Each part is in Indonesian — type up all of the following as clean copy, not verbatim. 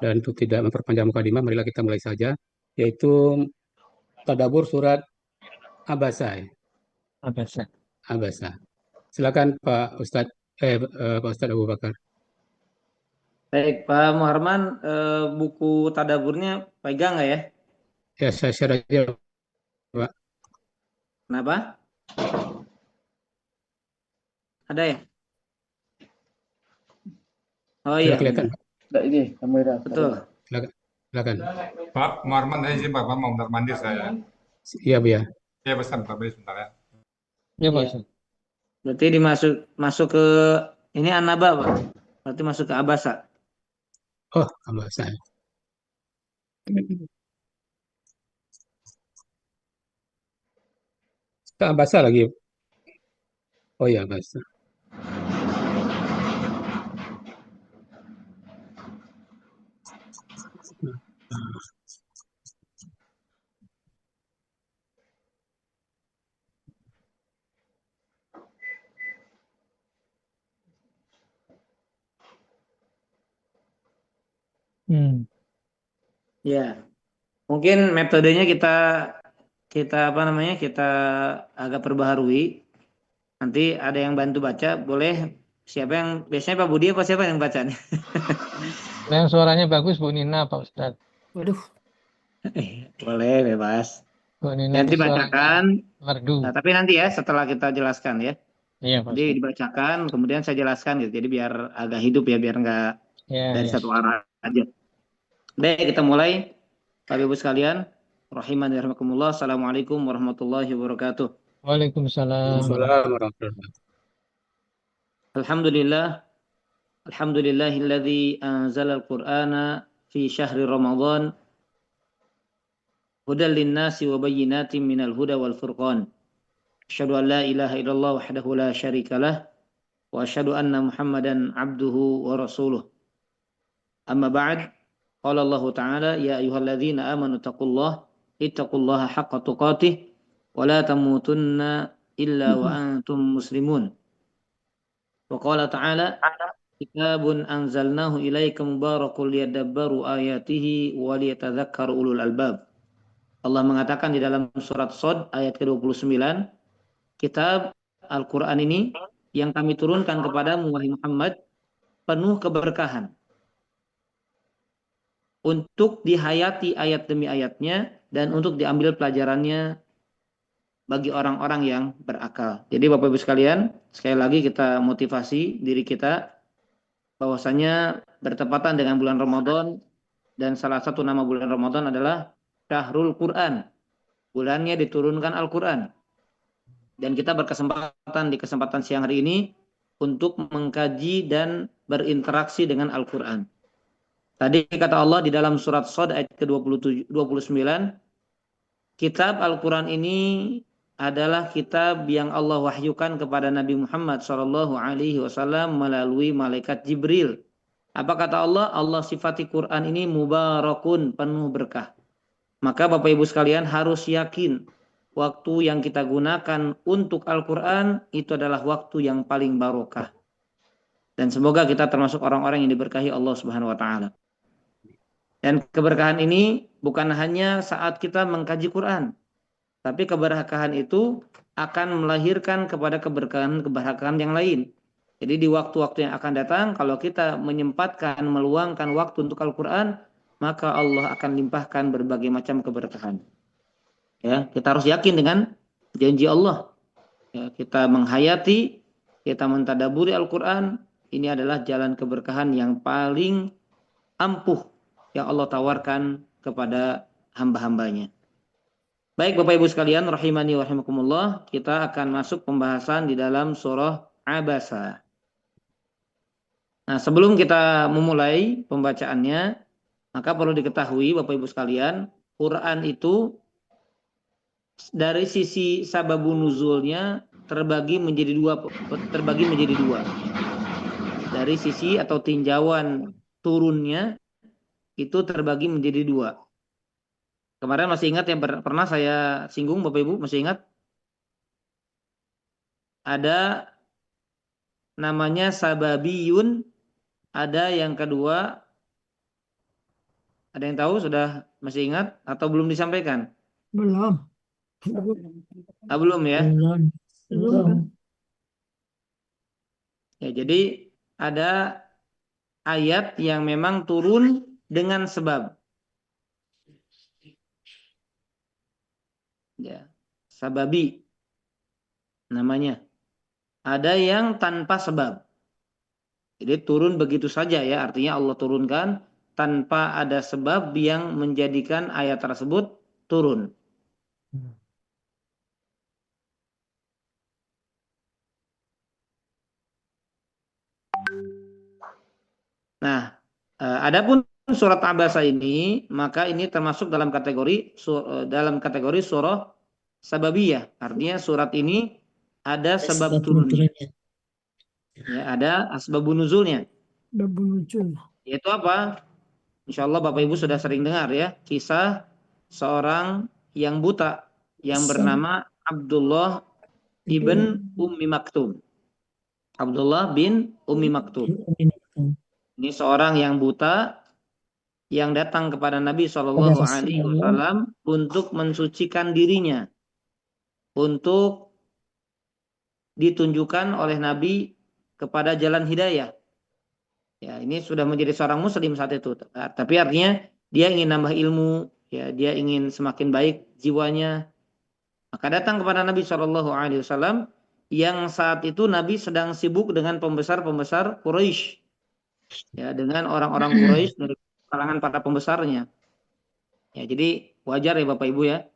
Dan untuk tidak memperpanjang mukadimah, marilah kita mulai saja, yaitu tadabbur surat Abasa. Abasa. Abasa. Silakan Pak Ustadz, Pak Ustadz Abu Bakar. Baik, Pak Muharman, buku tadaburnya pegang nggak ya? Ya, saya share aja, Pak. Kenapa? Ada ya? Oh Sudah iya, kelihatan, benar. Pak? Nggak ini kamera. Betul. Silakan. Silakan. Pak Muhammad, izin Bapak mau benar mandi saya. Iya, Bu ya. Ya pesan Pak beli sebentar ya. Ya Pak Iya. Ustaz. Berarti masuk ke ini Anaba, Pak. Berarti masuk ke Abasa. Oh, Abasa. Kita Abasa lagi. Oh iya, Abasa. Hmm. Ya. Mungkin metodenya kita kita apa namanya? Kita agak perbaharui. Nanti ada yang bantu baca, boleh. Siapa yang biasanya Pak Budi apa siapa yang baca nih? Yang suaranya bagus Bu Nina Pak Ustaz. Waduh. Boleh, bebas. Bu Nina itu Nanti suaranya bacakan. merdu. Nah, tapi nanti ya setelah kita jelaskan ya. Iya Pak Jadi Ustaz. dibacakan, kemudian saya jelaskan gitu. Jadi biar agak hidup ya, biar nggak Ya, dari ya. satu arah aja. Baik, kita mulai. Bapak Ibu sekalian, rahimani rahimakumullah. Assalamualaikum warahmatullahi wabarakatuh. Waalaikumsalam. Assalamualaikum warahmatullahi wabarakatuh. Alhamdulillah, alhamdulillahilladzi anzala al-Qur'ana fi syahri Ramadan hudan lin-nasi wa bayyinatin minal huda wal furqan. Asyhadu an la ilaha illallah wahdahu la syarika lah wa asyhadu anna Muhammadan abduhu wa rasuluh. Amma ba'd. Qala Allah Ta'ala ya ayyuhalladzina amanu ittaqullaha haqqa tuqatih wa la tamutunna illa wa antum muslimun. Wa qala ta'ala kitabun anzalnahu ilaika mubarakun liyadabbaru ayatihi wa liyatadzakkar ulul albab. Allah mengatakan di dalam surat Shad ayat ke-29, kitab Al-Qur'an ini yang kami turunkan kepadamu wahai Muhammad penuh keberkahan untuk dihayati ayat demi ayatnya dan untuk diambil pelajarannya bagi orang-orang yang berakal. Jadi Bapak Ibu sekalian, sekali lagi kita motivasi diri kita bahwasanya bertepatan dengan bulan Ramadan dan salah satu nama bulan Ramadan adalah Syahrul Quran. Bulannya diturunkan Al-Quran. Dan kita berkesempatan di kesempatan siang hari ini untuk mengkaji dan berinteraksi dengan Al-Quran. Tadi kata Allah di dalam surat Shad ayat ke-29, kitab Al-Quran ini adalah kitab yang Allah wahyukan kepada Nabi Muhammad SAW melalui malaikat Jibril. Apa kata Allah? Allah sifati Quran ini mubarakun, penuh berkah. Maka Bapak Ibu sekalian harus yakin waktu yang kita gunakan untuk Al-Quran itu adalah waktu yang paling barokah. Dan semoga kita termasuk orang-orang yang diberkahi Allah Subhanahu wa taala. Dan keberkahan ini bukan hanya saat kita mengkaji Quran, tapi keberkahan itu akan melahirkan kepada keberkahan yang lain. Jadi di waktu-waktu yang akan datang, kalau kita menyempatkan, meluangkan waktu untuk Al-Quran, maka Allah akan limpahkan berbagai macam keberkahan. Ya, kita harus yakin dengan janji Allah. Ya, kita menghayati, kita mentadaburi Al-Quran, ini adalah jalan keberkahan yang paling ampuh yang Allah tawarkan kepada hamba-hambanya. Baik Bapak Ibu sekalian, rahimani wa rahimakumullah, kita akan masuk pembahasan di dalam surah Abasa. Nah, sebelum kita memulai pembacaannya, maka perlu diketahui Bapak Ibu sekalian, Quran itu dari sisi sababun nuzulnya terbagi menjadi dua. Dari sisi atau tinjauan turunnya itu terbagi menjadi dua. Kemarin masih ingat yang pernah saya singgung Bapak Ibu, masih ingat? Ada namanya sababiyun, ada yang kedua Ada yang tahu? Sudah masih ingat atau belum disampaikan? Belum. Belum ya? Belum. Ya, jadi ada ayat yang memang turun dengan sebab. Ya, sababi namanya. Ada yang tanpa sebab. Jadi turun begitu saja ya, artinya Allah turunkan tanpa ada sebab yang menjadikan ayat tersebut turun. Nah, adapun surat Abasa ini, maka ini termasuk dalam kategori surah sababiyah. Artinya surat ini ada sebab turunnya. Ya, ada asbabun nuzulnya. Yaitu apa? Insya Allah Bapak Ibu sudah sering dengar ya, kisah seorang yang buta yang bernama Abdullah ibn Ummi Maktum. Abdullah bin Ummi Maktum. Ini seorang yang buta yang datang kepada Nabi Shallallahu Alaihi Wasallam untuk mensucikan dirinya, untuk ditunjukkan oleh Nabi kepada jalan hidayah. Ya, ini sudah menjadi seorang muslim saat itu. Tapi artinya dia ingin nambah ilmu, ya, dia ingin semakin baik jiwanya. Maka datang kepada Nabi Shallallahu Alaihi Wasallam yang saat itu Nabi sedang sibuk dengan pembesar-pembesar Quraisy, ya, dengan orang-orang Quraisy dari kalangan para pembesarnya. Ya, jadi wajar ya Bapak Ibu ya.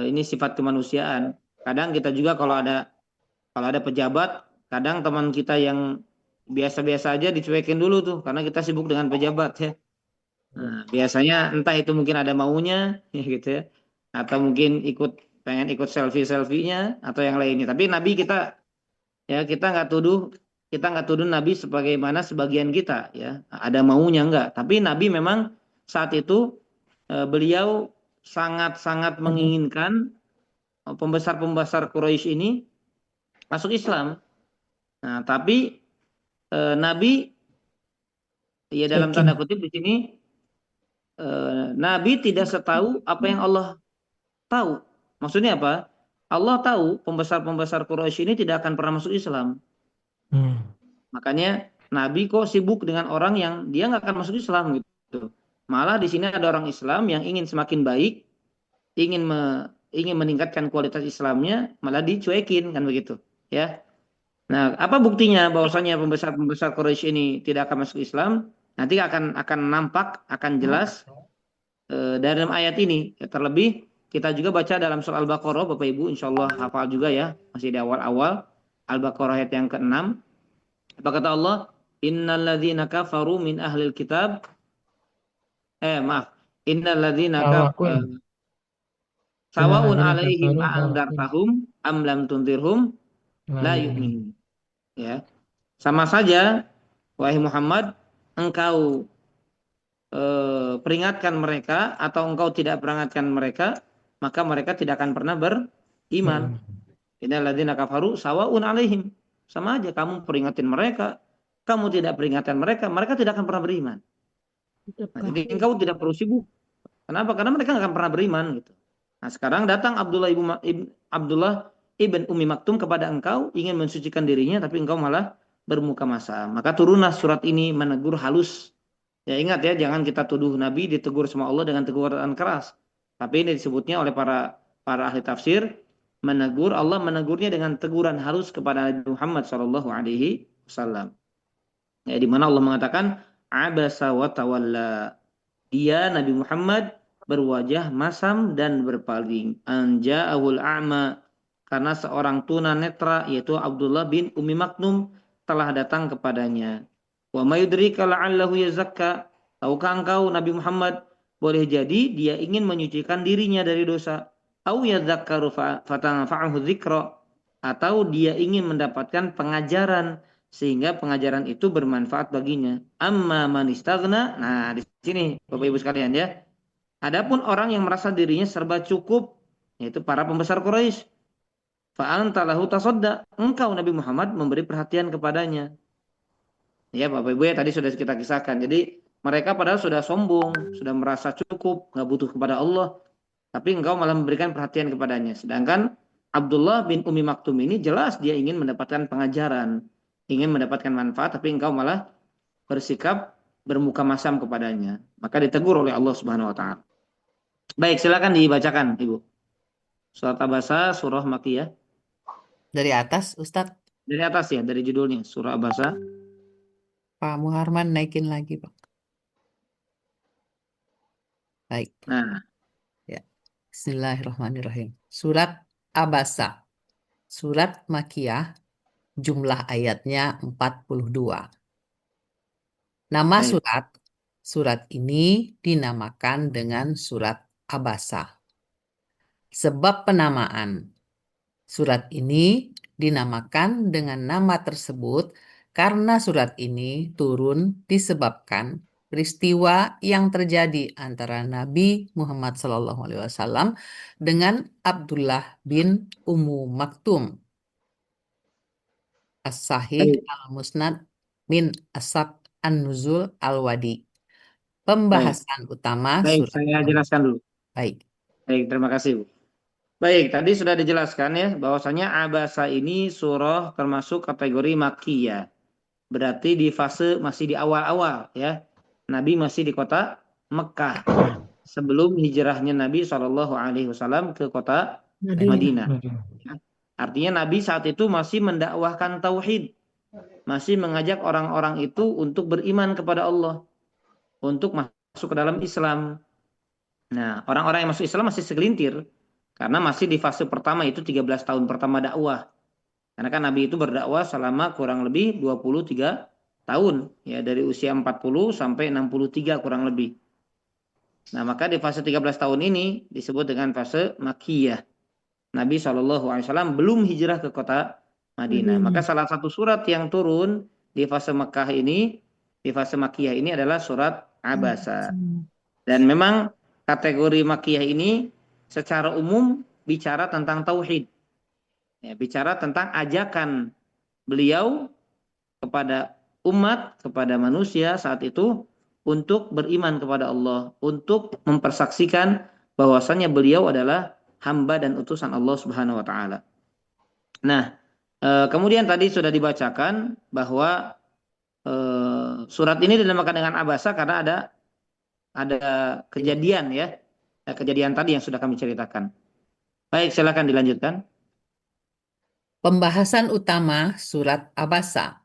Ini sifat kemanusiaan. Kadang kita juga kalau ada pejabat, kadang teman kita yang biasa-biasa aja dicuekin dulu tuh karena kita sibuk dengan pejabat ya. Nah, biasanya entah itu mungkin ada maunya ya gitu ya, atau mungkin pengen ikut selfie-selfie-nya atau yang lainnya. Tapi Nabi kita nggak tuduh Nabi sebagaimana sebagian kita ya, ada maunya enggak. Tapi Nabi memang saat itu beliau sangat-sangat menginginkan pembesar-pembesar Quraisy ini masuk Islam. Nah, tapi Nabi, ya dalam tanda kutip di sini, Nabi tidak setahu apa yang Allah tahu. Maksudnya apa? Allah tahu pembesar-pembesar Quraisy ini tidak akan pernah masuk Islam. Makanya Nabi kok sibuk dengan orang yang dia nggak akan masuk Islam gitu. Malah di sini ada orang Islam yang ingin semakin baik, ingin meningkatkan kualitas Islamnya, malah dicuekin kan begitu, ya. Nah, apa buktinya bahwasanya pembesar-pembesar Quraisy ini tidak akan masuk Islam? Nanti akan nampak, akan jelas dalam ayat ini. Ya, terlebih kita juga baca dalam surah Al-Baqarah, Bapak Ibu, insya Allah hafal juga ya, masih di awal-awal Al-Baqarah ayat yang ke-6. Apa kata Allah? Innal ladzina kafaru min ahlil kitab. Innal ladzina kafaru sawaun alaihim a'andartahum am lam tunzirhum la yu'minun. Ya. Sama saja wahai Muhammad, engkau peringatkan mereka atau engkau tidak peringatkan mereka, maka mereka tidak akan pernah beriman. Innal ladzina kafaru sawaun alaihim. Sama aja kamu peringatin mereka, kamu tidak peringatkan mereka, mereka tidak akan pernah beriman. Nah, jadi engkau tidak perlu sibuk. Kenapa? Karena mereka nggak akan pernah beriman gitu. Nah, sekarang datang Abdullah ibn Ummi Maktum kepada engkau ingin mensucikan dirinya, tapi engkau malah bermuka masam. Maka turunlah surat ini menegur halus. Ya ingat ya, jangan kita tuduh Nabi ditegur sama Allah dengan teguran keras. Tapi ini disebutnya oleh para ahli tafsir, Allah menegurnya dengan teguran halus kepada Nabi Muhammad SAW. Ya, di mana Allah mengatakan abasa wa tawalla. Dia Nabi Muhammad berwajah masam dan berpaling. Anja'ahul a'ma, karena seorang tunanetra yaitu Abdullah bin Ummi Maktum telah datang kepadanya. Wa mayudrika la'allahu yazakka. Tahukah engkau Nabi Muhammad, boleh jadi dia ingin menyucikan dirinya dari dosa. Au yadzakkaru fatanfa'ahu dzikra, atau dia ingin mendapatkan pengajaran sehingga pengajaran itu bermanfaat baginya. Amma man istaghna. Nah, di sini Bapak Ibu sekalian ya. Adapun orang yang merasa dirinya serba cukup, yaitu para pembesar Quraisy, fa anta lahu tasadda, engkau Nabi Muhammad memberi perhatian kepadanya. Ya Bapak Ibu ya, tadi sudah kita kisahkan. Jadi Mereka padahal sudah sombong, sudah merasa cukup, nggak butuh kepada Allah, tapi engkau malah memberikan perhatian kepadanya. Sedangkan Abdullah bin Umi Maktum ini jelas dia ingin mendapatkan pengajaran, ingin mendapatkan manfaat, tapi engkau malah bersikap bermuka masam kepadanya. Maka ditegur oleh Allah Subhanahu wa taala. Baik, silakan dibacakan, Ibu. Surat Abasa, surah Makkiyah. Dari atas, Ustadz. Dari atas ya, dari judulnya, surah Abasa. Pak Muharman naikin lagi, Pak. Baik. Nah, Ya. Bismillahirrahmanirrahim. Surat Abasa. Surat Makkiyah. Jumlah ayatnya 42. Nama baik. surat ini dinamakan dengan surat Abasa. Sebab penamaan. Surat ini dinamakan dengan nama tersebut karena surat ini turun disebabkan peristiwa yang terjadi antara Nabi Muhammad SAW dengan Abdullah bin Ummu Maktum. As-Sahih Baik, al-Musnad min Asab an-Nuzul al-Wadi. baik. Pembahasan utama Baik, surat saya jelaskan dulu. Baik. Baik, terima kasih, Bu. Baik, tadi sudah dijelaskan ya bahwasanya Abasa ini surah termasuk kategori Makkiyah. Berarti di fase masih di awal-awal ya. Nabi masih di kota Mekah sebelum hijrahnya Nabi SAW ke kota Madinah. Madinah. Ya. Artinya Nabi saat itu masih mendakwahkan tauhid, masih mengajak orang-orang itu untuk beriman kepada Allah, untuk masuk ke dalam Islam. Nah, orang-orang yang masuk Islam masih segelintir karena masih di fase pertama, itu 13 tahun pertama dakwah. Karena kan Nabi itu berdakwah selama kurang lebih 23 tahun ya, dari usia 40 sampai 63 kurang lebih. Nah, maka di fase 13 tahun ini disebut dengan fase Makkiyah. Nabi SAW belum hijrah ke kota Madinah. Maka salah satu surat yang turun di fase Mekah ini, di fase Makkiyah ini adalah surat Abasa. Dan memang kategori Makkiyah ini secara umum bicara tentang tauhid. Ya, bicara tentang ajakan beliau kepada umat, kepada manusia saat itu untuk beriman kepada Allah, untuk mempersaksikan bahwasannya beliau adalah hamba dan utusan Allah Subhanahu wa taala. Nah, kemudian tadi sudah dibacakan bahwa surat ini dinamakan dengan Abasa karena ada kejadian ya. Kejadian tadi yang sudah kami ceritakan. Baik, silakan dilanjutkan. Pembahasan utama surat Abasa.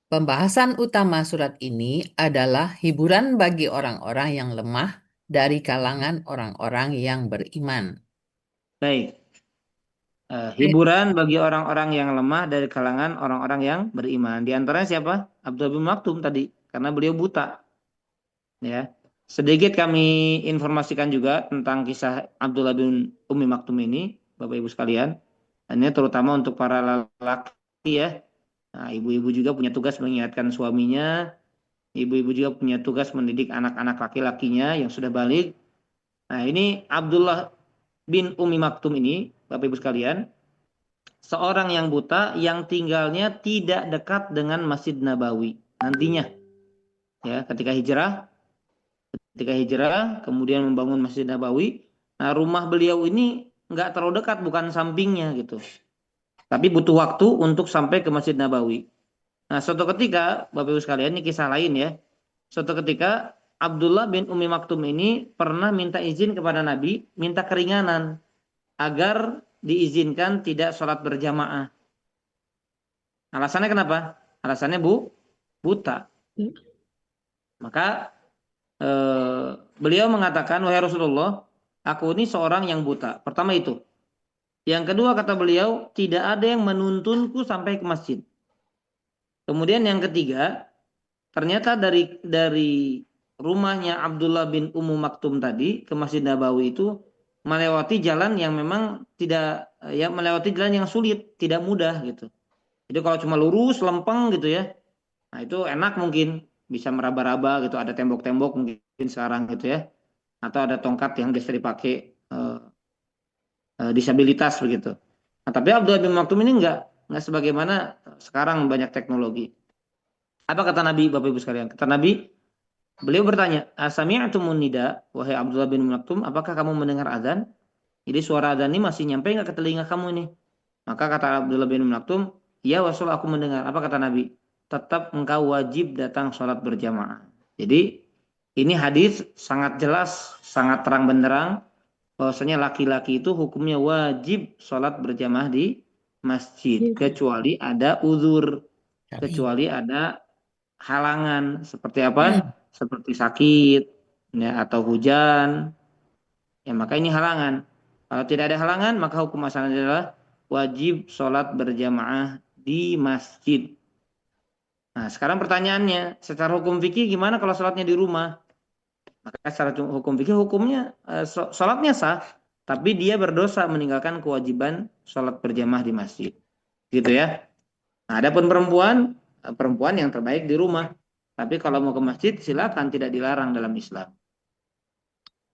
Pembahasan utama surat ini adalah hiburan bagi orang-orang yang lemah dari kalangan orang-orang yang beriman. Baik. Hiburan bagi orang-orang yang lemah dari kalangan orang-orang yang beriman. Di antaranya siapa? Abdullah bin Maktum tadi, karena beliau buta. Ya. Sedikit kami informasikan juga tentang kisah Abdullah bin Umi Maktum ini, Bapak Ibu sekalian. Ini terutama untuk para lelaki ya. Nah, ibu-ibu juga punya tugas mengingatkan suaminya. Ibu-ibu juga punya tugas mendidik anak-anak laki-lakinya yang sudah balik. Nah, ini Abdullah bin Umi Maktum ini, Bapak Ibu sekalian, seorang yang buta yang tinggalnya tidak dekat dengan Masjid Nabawi. Nantinya, ya, ketika hijrah, kemudian membangun Masjid Nabawi. Nah, rumah beliau ini nggak terlalu dekat, bukan sampingnya gitu. Tapi butuh waktu untuk sampai ke Masjid Nabawi. Nah, suatu ketika, Bapak Ibu sekalian, ini kisah lain ya. Suatu ketika, Abdullah bin Umi Maktum ini pernah minta izin kepada Nabi, minta keringanan agar diizinkan tidak sholat berjamaah. Alasannya kenapa? Alasannya buta. Maka beliau mengatakan, wahai Rasulullah, aku ini seorang yang buta. Pertama itu. Yang kedua kata beliau, tidak ada yang menuntunku sampai ke masjid. Kemudian yang ketiga, ternyata dari rumahnya Abdullah bin Ummu Maktum tadi ke Masjid Nabawi itu melewati jalan yang memang melewati jalan yang sulit, tidak mudah gitu. Jadi kalau cuma lurus, lempeng gitu ya, nah itu enak mungkin bisa meraba-raba gitu, ada tembok-tembok mungkin sekarang gitu ya, atau ada tongkat yang biasa dipakai disabilitas begitu. Nah, tapi Abdullah bin Maktum ini enggak sebagaimana sekarang banyak teknologi. Apa kata Nabi, Bapak Ibu sekalian? Kata Nabi, Beliau bertanya, "Asami'tumun nida, wahai Abdullah bin Maktum, apakah kamu mendengar azan?" Jadi suara azan ini masih nyampe nggak ke telinga kamu ini? Maka kata Abdullah bin Maktum, "Ya Rasul, aku mendengar." Apa kata Nabi? "Tetap engkau wajib datang sholat berjamaah." Jadi ini hadis sangat jelas, sangat terang benderang bahwasanya laki-laki itu hukumnya wajib sholat berjamaah di masjid kecuali ada uzur, kecuali ada halangan seperti apa? Seperti sakit ya atau hujan. Ya maka ini halangan. Kalau tidak ada halangan maka hukum asalnya adalah wajib sholat berjamaah di masjid. Nah, sekarang pertanyaannya, secara hukum fikih gimana kalau sholatnya di rumah? Maka secara hukum fikih hukumnya sholatnya sah, tapi dia berdosa meninggalkan kewajiban sholat berjamaah di masjid. Gitu ya. Nah, adapun perempuan yang terbaik di rumah. Tapi kalau mau ke masjid silakan, tidak dilarang dalam Islam.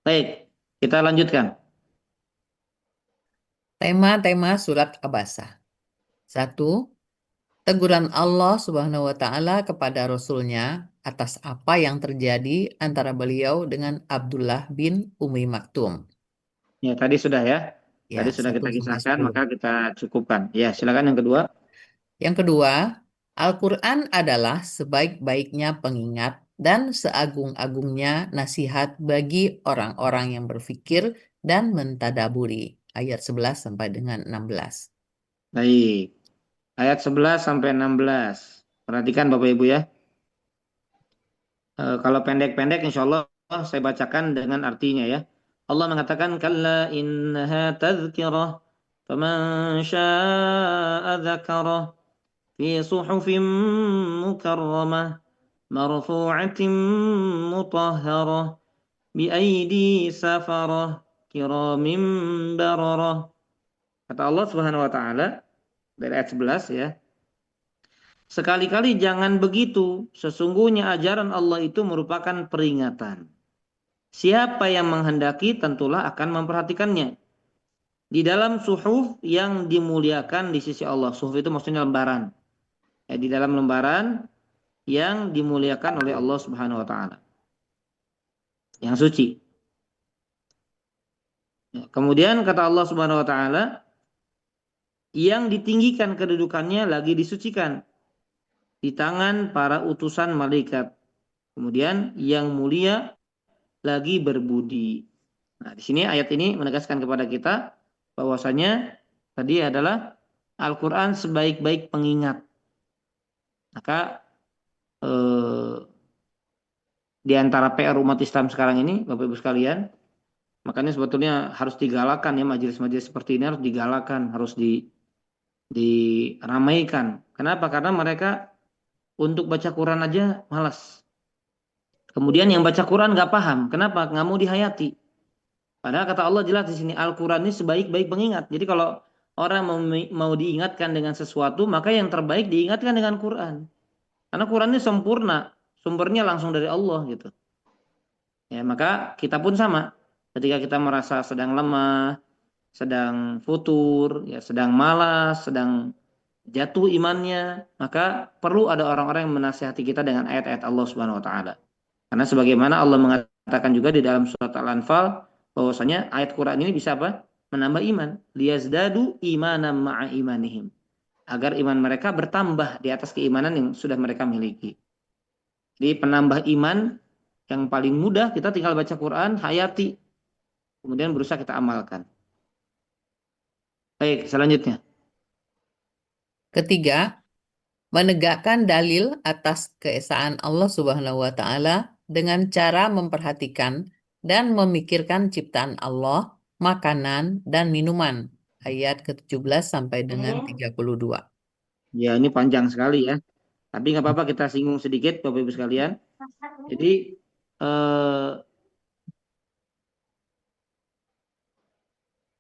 Baik, kita lanjutkan. Tema-tema surat Abasa. 1. Teguran Allah Subhanahu wa Ta'ala kepada Rasul-Nya atas apa yang terjadi antara beliau dengan Abdullah bin Umi Maktum. Ya, tadi sudah ya. Ya, Tadi sudah 1 kita sampai kisahkan, 10. maka kita cukupkan. Ya, silakan yang kedua. Yang kedua, Al-Quran adalah sebaik-baiknya pengingat dan seagung-agungnya nasihat bagi orang-orang yang berfikir dan mentadaburi. Ayat 11 sampai dengan 16. Baik. Ayat 11 sampai 16. Perhatikan Bapak Ibu ya. Kalau pendek-pendek insya Allah saya bacakan dengan artinya ya. Allah mengatakan kalla innaha tadhkirah faman syaa'a dzakarah fi suhufin mukarramah marfu'atin mutahharah bi aidi safarah kiramin bararah. Kata Allah Subhanahu wa taala dari ayat 11 ya. Sekali-kali jangan begitu, sesungguhnya ajaran Allah itu merupakan peringatan. Siapa yang menghendaki tentulah akan memperhatikannya. Di dalam suhuf yang dimuliakan di sisi Allah. Suhuf itu maksudnya lembaran. Ya, di dalam lembaran yang dimuliakan oleh Allah Subhanahu wa taala. Yang suci. Ya, kemudian kata Allah Subhanahu wa taala, yang ditinggikan kedudukannya lagi disucikan di tangan para utusan malaikat. Kemudian yang mulia lagi berbudi. Nah, di sini ayat ini menegaskan kepada kita bahwasanya tadi adalah Al-Qur'an sebaik-baik pengingat. Maka di antara PR umat Islam sekarang ini, Bapak Ibu sekalian, makanya sebetulnya harus digalakan ya, majelis-majelis seperti ini harus digalakan, harus diramaikan. Kenapa? Karena mereka untuk baca Quran aja malas. Kemudian yang baca Quran nggak paham. Kenapa? Nggak mau dihayati. Padahal kata Allah jelas di sini Al-Quran ini sebaik-baik pengingat. Jadi kalau orang mau diingatkan dengan sesuatu, maka yang terbaik diingatkan dengan Quran. Karena Quran ini sempurna, sumbernya langsung dari Allah gitu. Ya, maka kita pun sama. Ketika kita merasa sedang lemah, sedang futur, ya sedang malas, sedang jatuh imannya, maka perlu ada orang-orang yang menasihati kita dengan ayat-ayat Allah Subhanahu wa taala. Karena sebagaimana Allah mengatakan juga di dalam surat Al-Anfal bahwasanya ayat Quran ini bisa apa? Menambah iman. Liyazdadu imanan ma'a imanihim. Agar iman mereka bertambah di atas keimanan yang sudah mereka miliki. Jadi penambah iman yang paling mudah kita tinggal baca Quran, hayati. Kemudian berusaha kita amalkan. Baik, selanjutnya. Ketiga, menegakkan dalil atas keesaan Allah Subhanahu wa Ta'ala dengan cara memperhatikan dan memikirkan ciptaan Allah, makanan, dan minuman. Ayat ke-17 sampai dengan 32. Ya, ini panjang sekali ya. Tapi nggak apa-apa kita singgung sedikit Bapak Ibu sekalian. Jadi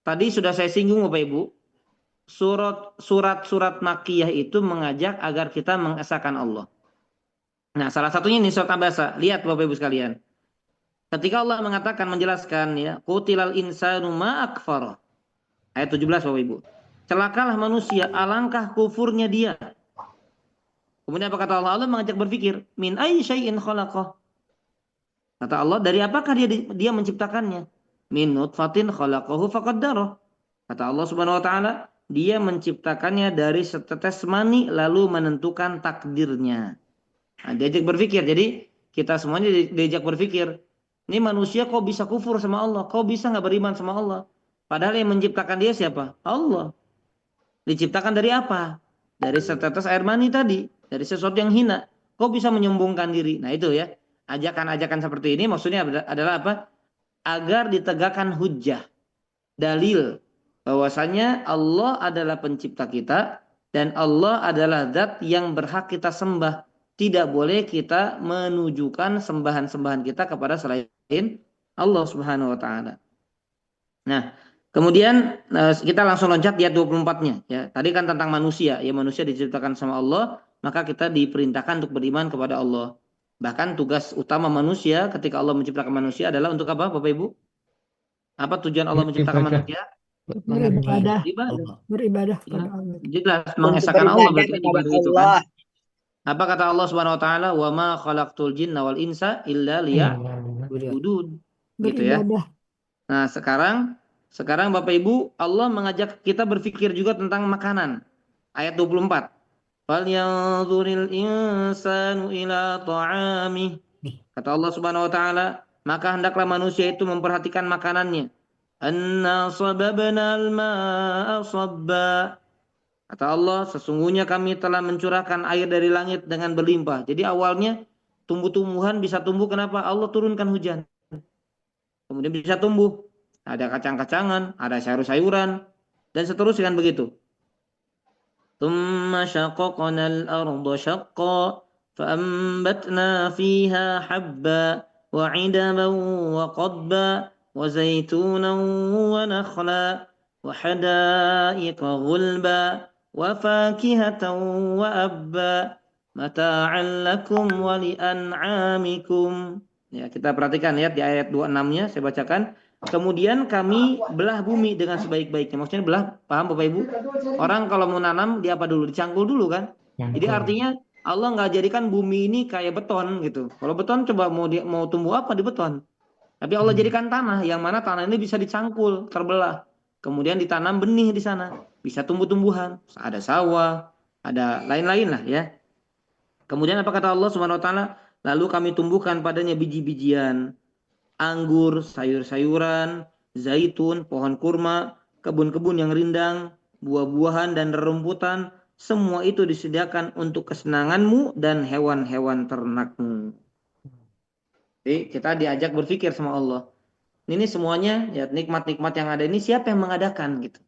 tadi sudah saya singgung Bapak Ibu. Surat-surat Makkiyah itu mengajak agar kita mengesahkan Allah. Nah, salah satunya ini surat Abasa. Lihat Bapak Ibu sekalian. Ketika Allah mengatakan menjelaskan ya, qutilal insanu ma akfara. Ayat 17 Bapak Ibu. Celakalah manusia, alangkah kufurnya dia. Kemudian apa kata Allah? Allah mengajak berpikir, min ayyi syai'in khalaqah. Kata Allah, dari apakah dia menciptakannya? Min nutfatin khalaqahu faqaddarah. Kata Allah Subhanahu wa taala, dia menciptakannya dari setetes mani lalu menentukan takdirnya. Nah, diajak berpikir. Jadi kita semuanya diajak berpikir. Ini manusia kok bisa kufur sama Allah? Kok bisa nggak beriman sama Allah? Padahal yang menciptakan dia siapa? Allah. Diciptakan dari apa? Dari setetes air mani tadi. Dari sesuatu yang hina. Kok bisa menyombongkan diri? Nah itu ya. Ajakan-ajakan seperti ini maksudnya adalah apa? Agar ditegakkan hujjah, dalil bahwasanya Allah adalah pencipta kita dan Allah adalah zat yang berhak kita sembah. Tidak boleh kita menunjukkan sembahan-sembahan kita kepada selain Allah Subhanahu wa taala. Nah, kemudian kita langsung loncat di ayat 24-nya ya. Tadi kan tentang manusia, ya manusia diciptakan sama Allah, maka kita diperintahkan untuk beriman kepada Allah. Bahkan tugas utama manusia ketika Allah menciptakan manusia adalah untuk apa, Bapak Ibu? Apa tujuan Allah menciptakan Beribadah. manusia? Beribadah. Ibadah. Beribadah Ya, kepada Allah. jelas Untuk mengesahkan Allah beribadah berarti kepada ibadah itu kan. Allah. Apa kata Allah Subhanahu wa taala? Wa ma khalaqtul jinna wal insa illa liya'budun. Gitu ya. Beribadah. Nah, sekarang Bapak Ibu, Allah mengajak kita berpikir juga tentang makanan. Ayat 24. Falyanzuril insanu ila ta'amih. Kata Allah Subhanahu wa taala, maka hendaklah manusia itu memperhatikan makanannya. Anna sababna al-ma'a sabba. Kata Allah, sesungguhnya kami telah mencurahkan air dari langit dengan berlimpah. Jadi awalnya tumbuh-tumbuhan bisa tumbuh, kenapa? Allah turunkan hujan. Kemudian bisa tumbuh. Ada kacang-kacangan, ada sayur-sayuran, dan seterusnya kan begitu. Tsumma syaqaqnal arda syaqqa fa'ambatna fiha habba wa 'idaban wa qadba wa zaitunan wa nakhla wa hadaiqa ghulba wa fakihatan wa abba mata'an lakum wa li'an'amikum. Ya, kita perhatikan ya di ayat 26-nya saya bacakan. Kemudian kami belah bumi dengan sebaik-baiknya. Maksudnya belah, paham Bapak Ibu? Orang kalau mau nanam dia apa dulu? Dicangkul dulu kan? Jadi artinya Allah nggak jadikan bumi ini kayak beton gitu. Kalau beton coba mau tumbuh apa di beton? Tapi Allah jadikan tanah, yang mana tanah ini bisa dicangkul, terbelah. Kemudian ditanam benih di sana, bisa tumbuh-tumbuhan, ada sawah, ada lain-lain lah ya. Kemudian apa kata Allah Subhanahu wa taala? Lalu kami tumbuhkan padanya biji-bijian, anggur, sayur-sayuran, zaitun, pohon kurma, kebun-kebun yang rindang, buah-buahan dan rerumputan, semua itu disediakan untuk kesenanganmu dan hewan-hewan ternakmu. Jadi kita diajak berpikir sama Allah. Ini semuanya ya nikmat-nikmat yang ada ini siapa yang mengadakan gitu.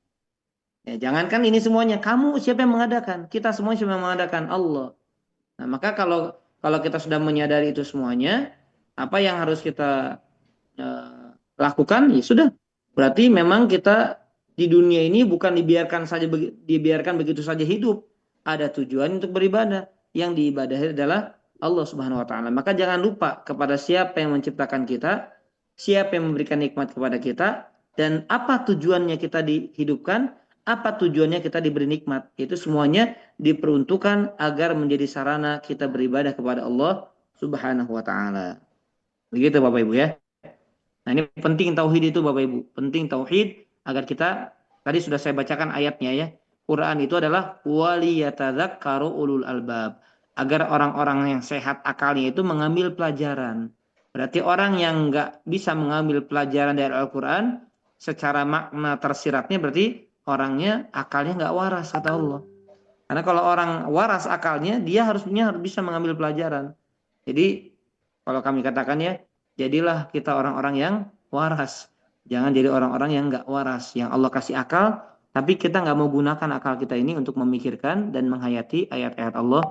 Ya, jangankan ini semuanya, kamu siapa yang mengadakan? Kita semua siapa yang mengadakan? Allah. Nah, maka kalau kita sudah menyadari itu semuanya, apa yang harus kita lakukan? Ya sudah. Berarti memang kita di dunia ini bukan dibiarkan begitu saja hidup. Ada tujuan untuk beribadah. Yang diibadahi adalah Allah Subhanahu wa taala. Maka jangan lupa kepada siapa yang menciptakan kita, siapa yang memberikan nikmat kepada kita, dan apa tujuannya kita dihidupkan, apa tujuannya kita diberi nikmat. Itu semuanya diperuntukkan agar menjadi sarana kita beribadah kepada Allah Subhanahu wa taala. Begitu Bapak Ibu ya. Nah, ini penting tauhid itu Bapak Ibu. Penting tauhid agar kita, tadi sudah saya bacakan ayatnya ya. Quran itu adalah waliyatadzakkaru ulul albab. Agar orang-orang yang sehat akalnya itu mengambil pelajaran. Berarti orang yang nggak bisa mengambil pelajaran dari Al-Quran, secara makna tersiratnya berarti orangnya akalnya nggak waras kata Allah. Karena kalau orang waras akalnya, dia harus bisa mengambil pelajaran. Jadi kalau kami katakan ya, jadilah kita orang-orang yang waras. Jangan jadi orang-orang yang nggak waras. Yang Allah kasih akal, tapi kita nggak mau gunakan akal kita ini untuk memikirkan dan menghayati ayat-ayat Allah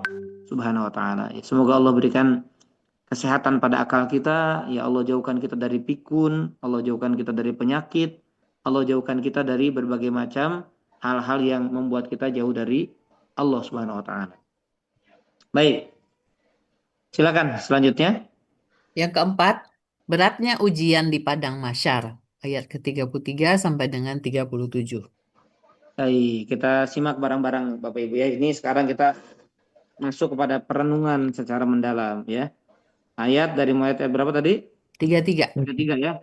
Subhanahu wa taala. Semoga Allah berikan kesehatan pada akal kita. Ya Allah jauhkan kita dari pikun. Allah jauhkan kita dari penyakit. Allah jauhkan kita dari berbagai macam hal-hal yang membuat kita jauh dari Allah Subhanahu wa taala. Baik. Silakan selanjutnya. Yang keempat, beratnya ujian di padang mahsyar. Ayat ke-33 sampai dengan 37. Baik, kita simak bareng-bareng Bapak Ibu ya. Ini sekarang kita masuk kepada perenungan secara mendalam ya. Ayat dari ayat berapa tadi? 33. 33 ya.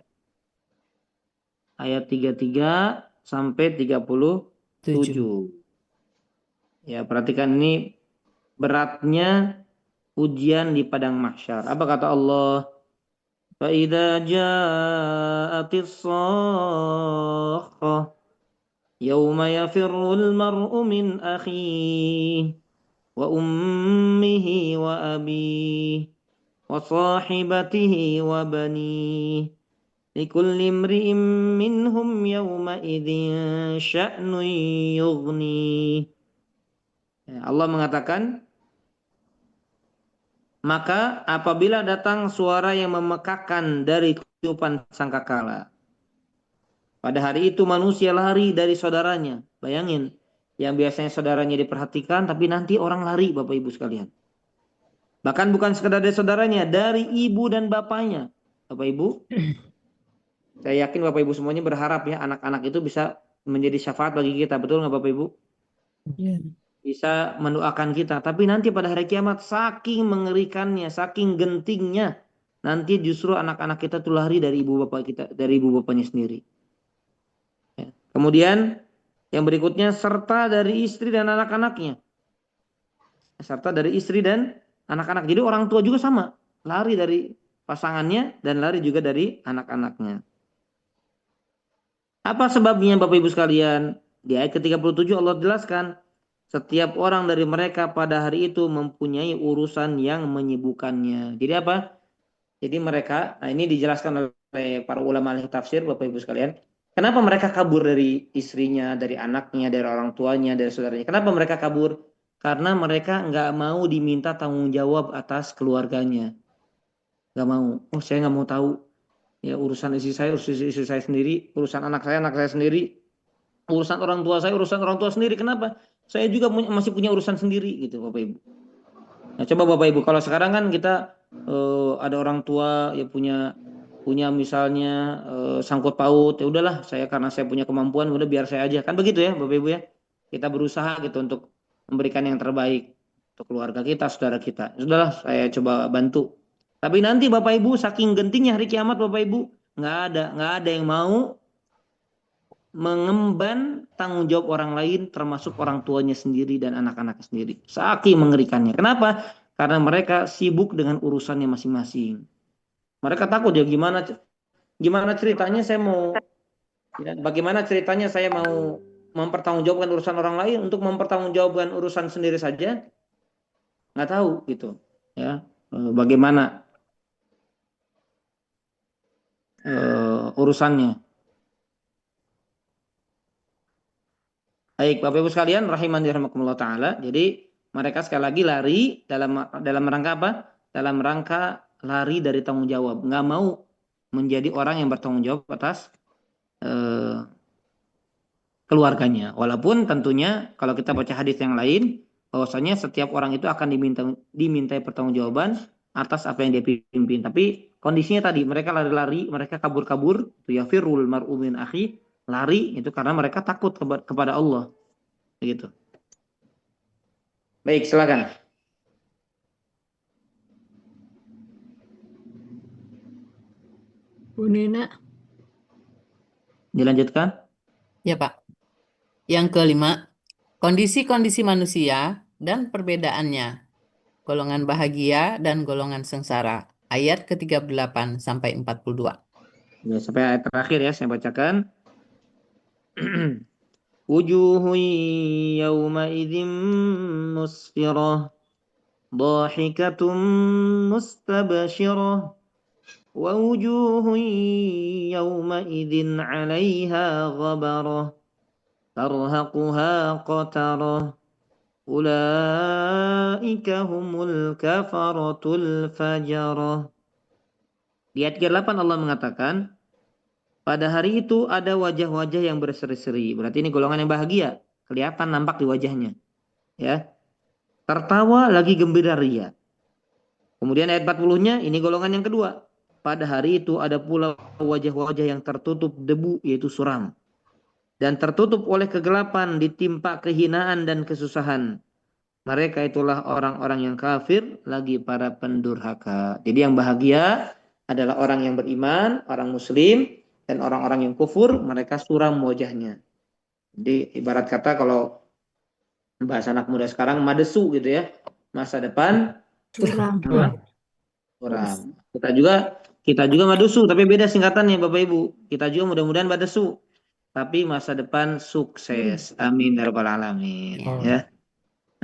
Ayat 33 sampai 37. Ya, perhatikan ini beratnya ujian di padang mahsyar. Apa kata Allah? فَإِذَا جَاءَتِ الصَّاخَّةُ يَوْمَ يَفِرُّ الْمَرْءُ مِنْ أَخِيهِ وَأُمِّهِ وَأَبِيهِ وَصَاحِبَتِهِ وَبَنِيهِ لِكُلِّ امْرِئٍ مِّنْهُمْ يَوْمَئِذٍ شَأْنٌ يُغْنِيهِ. Allah mengatakan, maka apabila datang suara yang memekakan dari tiupan sangkakala, pada hari itu manusia lari dari saudaranya. Bayangin, yang biasanya saudaranya diperhatikan, tapi nanti orang lari, Bapak Ibu sekalian. Bahkan bukan sekedar dari saudaranya, dari ibu dan bapaknya. Bapak Ibu, saya yakin Bapak Ibu semuanya berharap ya anak-anak itu bisa menjadi syafaat bagi kita. Betul nggak Bapak Ibu? Bisa mendoakan kita. Tapi nanti pada hari kiamat saking mengerikannya, saking gentingnya, nanti justru anak-anak kita tuh lari dari ibu bapak kita, dari ibu bapaknya sendiri. Ya. Kemudian yang berikutnya serta dari istri dan anak-anaknya. Serta dari istri dan anak-anak. Jadi orang tua juga sama, lari dari pasangannya dan lari juga dari anak-anaknya. Apa sebabnya Bapak Ibu sekalian? Di ayat ke-37 Allah jelaskan, setiap orang dari mereka pada hari itu mempunyai urusan yang menyibukkannya. Jadi apa? Jadi mereka, nah ini dijelaskan oleh para ulama ahli tafsir, Bapak Ibu sekalian. Kenapa mereka kabur dari istrinya, dari anaknya, dari orang tuanya, dari saudaranya? Kenapa mereka kabur? Karena mereka nggak mau diminta tanggung jawab atas keluarganya. Nggak mau. Oh, saya nggak mau tahu. Ya, urusan istri saya sendiri, urusan anak saya sendiri, urusan orang tua saya, urusan orang tua sendiri. Kenapa? Saya juga masih punya urusan sendiri gitu, Bapak Ibu. Nah, coba Bapak Ibu, kalau sekarang kan kita ada orang tua ya punya misalnya sangkut paut, ya udahlah saya karena saya punya kemampuan udah biar saya aja. Kan begitu ya Bapak Ibu ya. Kita berusaha gitu untuk memberikan yang terbaik untuk keluarga kita, saudara kita. Sudahlah saya coba bantu. Tapi nanti Bapak Ibu saking gentingnya hari kiamat Bapak Ibu nggak ada yang mau mengemban tanggung jawab orang lain termasuk orang tuanya sendiri dan anak-anaknya sendiri. Saking mengerikannya. Kenapa? Karena mereka sibuk dengan urusannya masing-masing. Mereka takut ya gimana ceritanya saya mau ya, bagaimana ceritanya saya mau mempertanggungjawabkan urusan orang lain untuk mempertanggungjawabkan urusan sendiri saja nggak tahu gitu ya bagaimana urusannya. Baik, Bapak Ibu sekalian, rahimani rahimakumullah taala. Jadi mereka sekali lagi lari dalam rangka apa? Dalam rangka lari dari tanggung jawab, nggak mau menjadi orang yang bertanggung jawab atas keluarganya. Walaupun tentunya kalau kita baca hadis yang lain, bahwasanya setiap orang itu akan dimintai pertanggungjawaban atas apa yang dia pimpin. Tapi kondisinya tadi mereka lari-lari, mereka kabur-kabur, ya firul mar'u min akhi, lari itu karena mereka takut kepada Allah. Begitu. Baik, silakan. Bu Nina, Dilanjutkan. Ya, Pak. Yang kelima, kondisi-kondisi manusia dan perbedaannya. Golongan bahagia dan golongan sengsara. Ayat ke-38 sampai 42. Ya, sampai ayat terakhir ya saya bacakan. Wujuhun yawma idzin musfirah, dhahikatun mustabshirah, wa wujuhun yawma idzin 'alaiha ghabarah, tarhaquha qatarah, ulaika humul kafaratul fajarah. Di ayat ke-8 Allah mengatakan, pada hari itu ada wajah-wajah yang berseri-seri. Berarti ini golongan yang bahagia. Kelihatan nampak di wajahnya. Ya. Tertawa lagi gembira ria. Kemudian ayat 40-nya ini golongan yang kedua. Pada hari itu ada pula wajah-wajah yang tertutup debu yaitu suram. Dan tertutup oleh kegelapan ditimpa kehinaan dan kesusahan. Mereka itulah orang-orang yang kafir lagi para pendurhaka. Jadi yang bahagia adalah orang yang beriman, orang muslim, dan orang-orang yang kufur, mereka suram wajahnya. Jadi ibarat kata kalau bahasa anak muda sekarang madesu gitu ya. Masa depan Suram. suram. Kita juga madesu, tapi beda singkatannya Bapak Ibu. Kita juga mudah-mudahan madesu, tapi masa depan sukses. Amin ya rabbal alamin. Ya. Ya.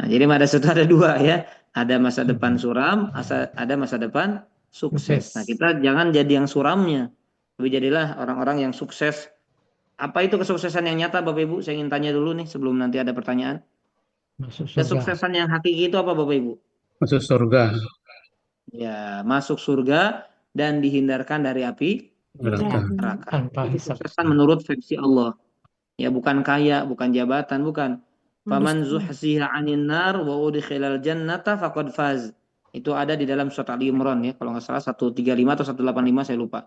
Nah, jadi madesu itu ada dua ya. Ada masa depan suram, ada masa depan sukses. Nah, kita jangan jadi yang suramnya. Tapi jadilah orang-orang yang sukses. Apa itu kesuksesan yang nyata Bapak Ibu? Saya ingin tanya dulu nih sebelum nanti ada pertanyaan. Masuk surga. Kesuksesan yang hakiki itu apa Bapak Ibu? Masuk surga. Ya, masuk surga dan dihindarkan dari api Neraka. neraka. Tanpa Itu hisab. kesuksesan menurut versi Allah. Ya, bukan kaya, bukan jabatan, bukan. Faman zuhziha 'anil nar wa udkhilal jannata faqad faz. Itu ada di dalam surat Ali Imran ya, kalau nggak salah 135 atau 185 saya lupa.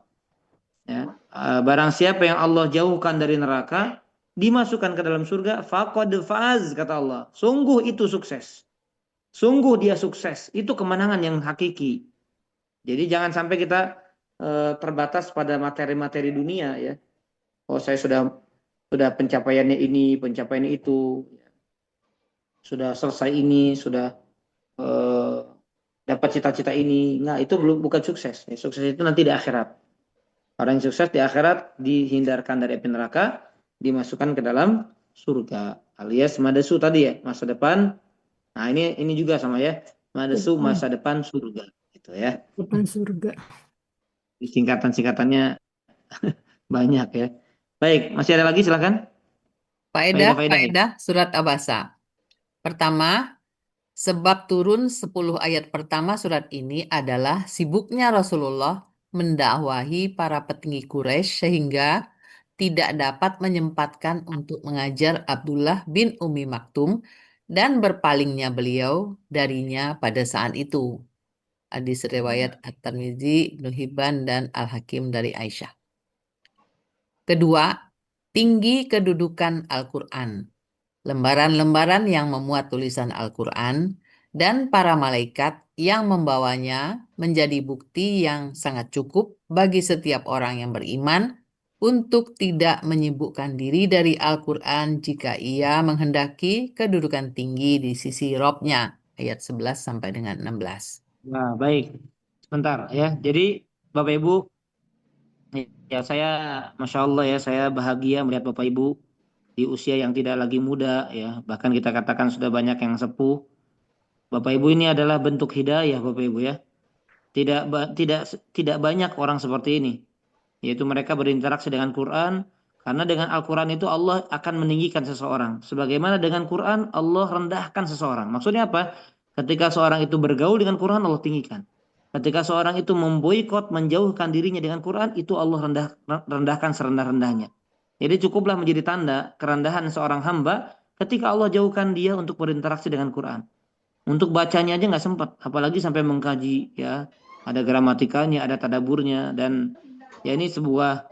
Ya, barang siapa yang Allah jauhkan dari neraka, dimasukkan ke dalam surga, faqad faz kata Allah. Sungguh itu sukses. Sungguh dia sukses. Itu kemenangan yang hakiki. Jadi jangan sampai kita terbatas pada materi-materi dunia ya. Oh, saya sudah pencapaiannya ini, pencapaiannya itu. Sudah selesai ini, sudah dapat cita-cita ini. Nah, itu bukan sukses. Sukses itu nanti di akhirat. Orang yang sukses di akhirat dihindarkan dari api neraka, dimasukkan ke dalam surga. Alias madesu tadi ya, masa depan. Nah, ini juga sama ya. Madesu masa depan surga gitu ya. Depan surga. Singkatan-singkatannya banyak ya. Baik, masih ada lagi silakan. Faedah surat Abasa. Pertama, sebab turun 10 ayat pertama surat ini adalah sibuknya Rasulullah mendakwahi para petinggi Quraisy sehingga tidak dapat menyempatkan untuk mengajar Abdullah bin Umi Maktum dan berpalingnya beliau darinya pada saat itu. Hadis riwayat At-Tirmidzi, Ibnu Hibban, dan Al-Hakim dari Aisyah. Kedua, tinggi kedudukan Al-Quran. Lembaran-lembaran yang memuat tulisan Al-Quran dan para malaikat yang membawanya menjadi bukti yang sangat cukup bagi setiap orang yang beriman untuk tidak menyibukkan diri dari Al-Quran jika ia menghendaki kedudukan tinggi di sisi Robnya. Ayat 11 sampai dengan 16. Nah, baik. Sebentar ya. Jadi Bapak Ibu, ya saya Masya Allah ya, saya bahagia melihat Bapak Ibu di usia yang tidak lagi muda ya, bahkan kita katakan sudah banyak yang sepuh. Bapak Ibu ini adalah bentuk hidayah Bapak Ibu ya. Tidak banyak orang seperti ini, yaitu mereka berinteraksi dengan Quran, karena dengan Al-Quran itu Allah akan meninggikan seseorang. Sebagaimana dengan Quran Allah rendahkan seseorang. Maksudnya apa? Ketika seorang itu bergaul dengan Quran Allah tinggikan. Ketika seorang itu memboikot, menjauhkan dirinya dengan Quran, itu Allah rendahkan serendah-rendahnya. Jadi cukuplah menjadi tanda kerendahan seorang hamba ketika Allah jauhkan dia untuk berinteraksi dengan Quran. Untuk bacanya aja nggak sempat, apalagi sampai mengkaji ya. Ada gramatikanya, ada tadaburnya, dan ya ini sebuah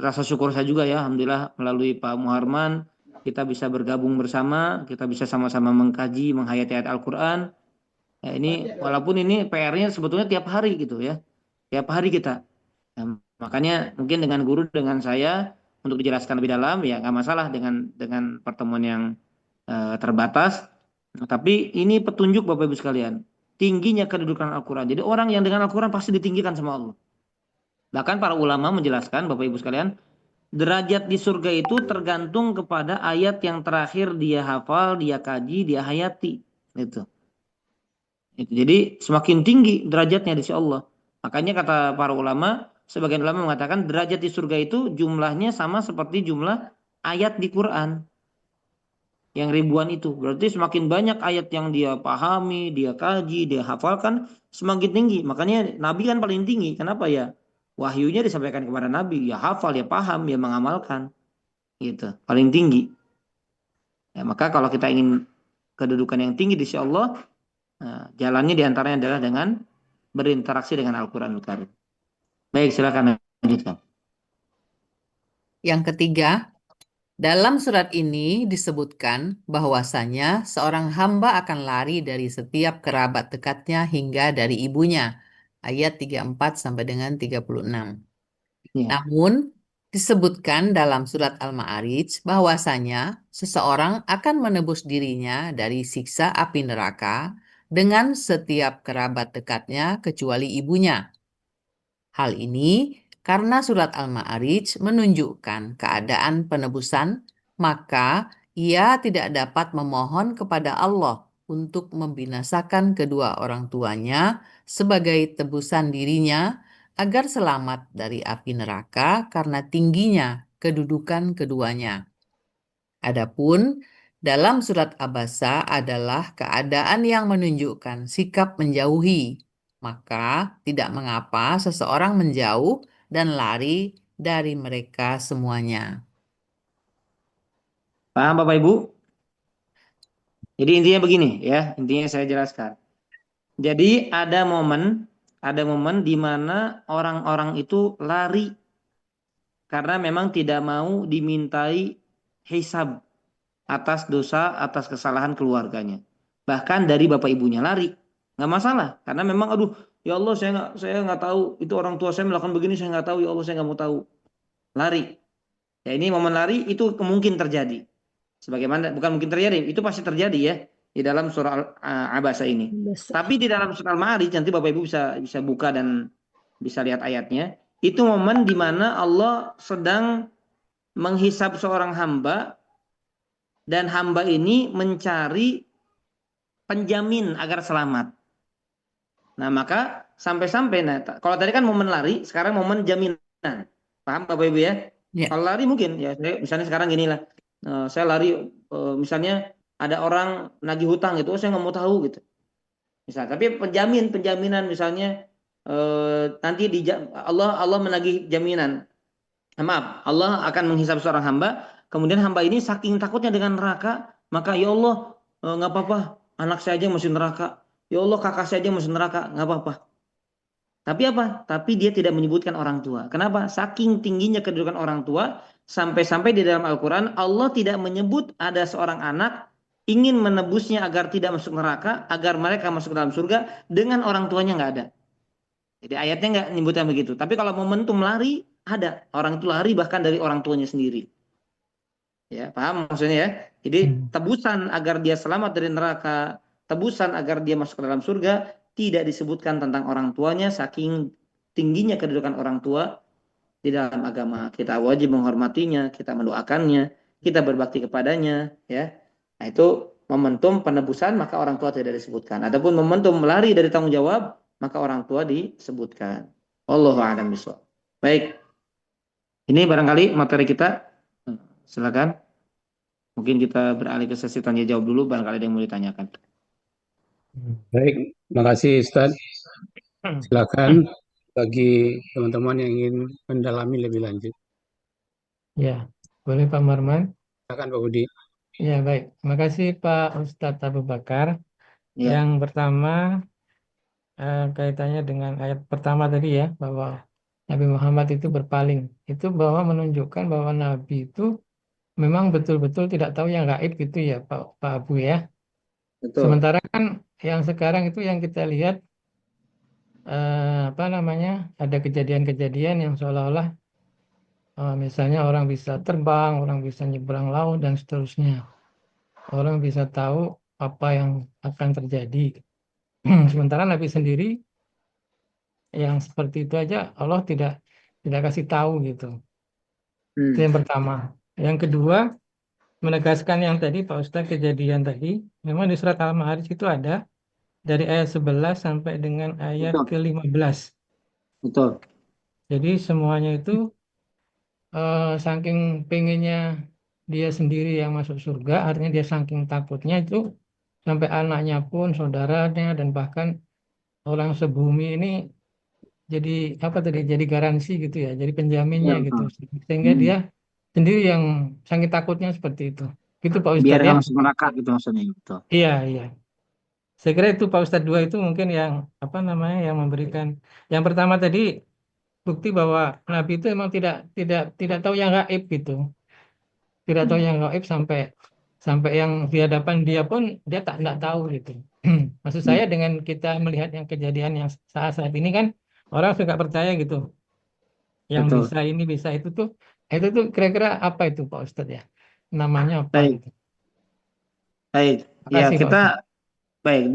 rasa syukur saya juga ya, alhamdulillah melalui Pak Muharman kita bisa bergabung bersama, kita bisa sama-sama mengkaji, menghayati ayat Al-Quran. Ya, ini walaupun ini PR-nya sebetulnya tiap hari gitu ya, tiap hari kita. Nah, makanya mungkin dengan guru dengan saya untuk dijelaskan lebih dalam ya nggak masalah dengan pertemuan yang terbatas. Nah, tapi ini petunjuk Bapak Ibu sekalian, tingginya kedudukan Al-Quran. Jadi orang yang dengan Al-Quran pasti ditinggikan sama Allah. Bahkan para ulama menjelaskan Bapak Ibu sekalian, derajat di surga itu tergantung kepada ayat yang terakhir dia hafal, dia kaji, dia hayati. Itu. Jadi semakin tinggi derajatnya di sisi Allah. Makanya kata para ulama, sebagian ulama mengatakan derajat di surga itu jumlahnya sama seperti jumlah ayat di Quran. Yang ribuan itu. Berarti semakin banyak ayat yang dia pahami, dia kaji, dia hafalkan, semakin tinggi. Makanya Nabi kan paling tinggi. Kenapa ya? Wahyunya disampaikan kepada Nabi. Ya hafal, ya paham, ya mengamalkan. Gitu. Paling tinggi. Ya, maka kalau kita ingin kedudukan yang tinggi di sisi Allah, nah, jalannya diantaranya adalah dengan berinteraksi dengan Al-Quran Al-Karim. Baik, silakan lanjutkan. Yang ketiga, dalam surat ini disebutkan bahwasanya seorang hamba akan lari dari setiap kerabat dekatnya hingga dari ibunya. ayat 34 sampai dengan 36. Ya. Namun, disebutkan dalam surat Al-Ma'arij bahwasanya seseorang akan menebus dirinya dari siksa api neraka dengan setiap kerabat dekatnya kecuali ibunya. Hal ini karena surat Al-Ma'arij menunjukkan keadaan penebusan, maka ia tidak dapat memohon kepada Allah untuk membinasakan kedua orang tuanya sebagai tebusan dirinya agar selamat dari api neraka karena tingginya kedudukan keduanya. Adapun dalam surat Abasa adalah keadaan yang menunjukkan sikap menjauhi. Maka tidak mengapa seseorang menjauh dan lari dari mereka semuanya. Paham Bapak Ibu? Jadi intinya begini ya, intinya saya jelaskan. Jadi ada momen di mana orang-orang itu lari karena memang tidak mau dimintai hisab atas dosa, atas kesalahan keluarganya. Bahkan dari bapak ibunya lari, nggak masalah, karena memang aduh, ya Allah saya nggak tahu itu orang tua saya melakukan begini, saya nggak tahu, ya Allah saya nggak mau tahu, lari. Ya ini momen lari itu mungkin terjadi. Sebagaimana bukan mungkin terjadi, itu pasti terjadi ya di dalam surah Abasa ini. Tapi di dalam surah Al-Ma'arij nanti Bapak Ibu bisa buka dan bisa lihat ayatnya. Itu momen di mana Allah sedang menghisab seorang hamba dan hamba ini mencari penjamin agar selamat. Nah, maka sampai-sampai kalau tadi kan momen lari, sekarang momen jaminan. Paham Bapak Ibu ya? Ya. Kalau lari mungkin ya misalnya sekarang gini lah. Saya lari misalnya ada orang nagih hutang gitu, saya nggak mau tahu gitu. Misal, tapi penjaminan misalnya nanti Allah menagih jaminan. Maaf, Allah akan menghisab seorang hamba, kemudian hamba ini saking takutnya dengan neraka, maka ya Allah nggak apa-apa, anak saya aja masuk neraka. Ya Allah kakak saya aja masuk neraka, nggak apa-apa. Tapi apa? Tapi dia tidak menyebutkan orang tua. Kenapa? Saking tingginya kedudukan orang tua, sampai-sampai di dalam Al-Quran Allah tidak menyebut ada seorang anak ingin menebusnya agar tidak masuk neraka, agar mereka masuk ke dalam surga dengan orang tuanya nggak ada. Jadi ayatnya nggak menyebutkan begitu. Tapi kalau momentum lari ada, orang itu lari bahkan dari orang tuanya sendiri. Ya, paham maksudnya ya? Jadi tebusan agar dia selamat dari neraka, tebusan agar dia masuk ke dalam surga tidak disebutkan tentang orang tuanya saking tingginya kedudukan orang tua di dalam agama. Kita wajib menghormatinya, kita mendoakannya, kita berbakti kepadanya, ya. Nah, itu momentum penebusan maka orang tua tidak disebutkan. Adapun momentum melari dari tanggung jawab maka orang tua disebutkan. Wallahu a'lam bishawab. Baik. Ini barangkali materi kita. Silakan. Mungkin kita beralih ke sesi tanya jawab dulu, barangkali ada yang mau ditanyakan. Baik, terima kasih Ustaz. Silakan bagi teman-teman yang ingin mendalami lebih lanjut. Ya, boleh Pak Marman? Silakan Pak Budi. Ya, baik. Terima kasih Pak Ustadz Abu Bakar. Ya. Yang pertama, kaitannya dengan ayat pertama tadi ya, bahwa Nabi Muhammad itu berpaling. Itu bahwa menunjukkan bahwa Nabi itu memang betul-betul tidak tahu yang gaib gitu ya, Pak Abu ya. Betul. Sementara kan yang sekarang itu yang kita lihat, ada kejadian-kejadian yang seolah-olah misalnya orang bisa terbang, orang bisa nyebrang laut dan seterusnya. Orang bisa tahu apa yang akan terjadi. Sementara Nabi sendiri yang seperti itu aja Allah tidak kasih tahu gitu. Itu yang pertama. Yang kedua, menegaskan yang tadi Pak Ustadz, kejadian tadi, memang di surat Al-Ma'arij itu ada dari ayat 11 sampai dengan ayat ke-15. Betul. Jadi semuanya itu saking pengennya dia sendiri yang masuk surga, artinya dia saking takutnya itu sampai anaknya pun, saudaranya, dan bahkan orang sebumi ini jadi jadi garansi gitu ya, jadi penjaminnya Ya, gitu, sehingga dia sendiri yang saking takutnya seperti itu. Gitu Pak Ustadz biar ya. masuk neraka gitu maksudnya. Betul. Iya. Saya kira itu Pak Ustadz dua itu mungkin yang yang memberikan. Yang pertama tadi bukti bahwa Nabi itu emang tidak tahu yang gaib gitu. Tidak tahu yang gaib sampai yang di hadapan dia pun dia nggak tahu gitu. Maksud saya dengan kita melihat yang kejadian yang saat ini kan orang suka percaya gitu, yang Betul. bisa ini bisa itu tuh kira-kira apa itu Pak Ustadz ya? Namanya apa Baik, gitu? baik. Ya, Makasih Pak kita Ustadz. baik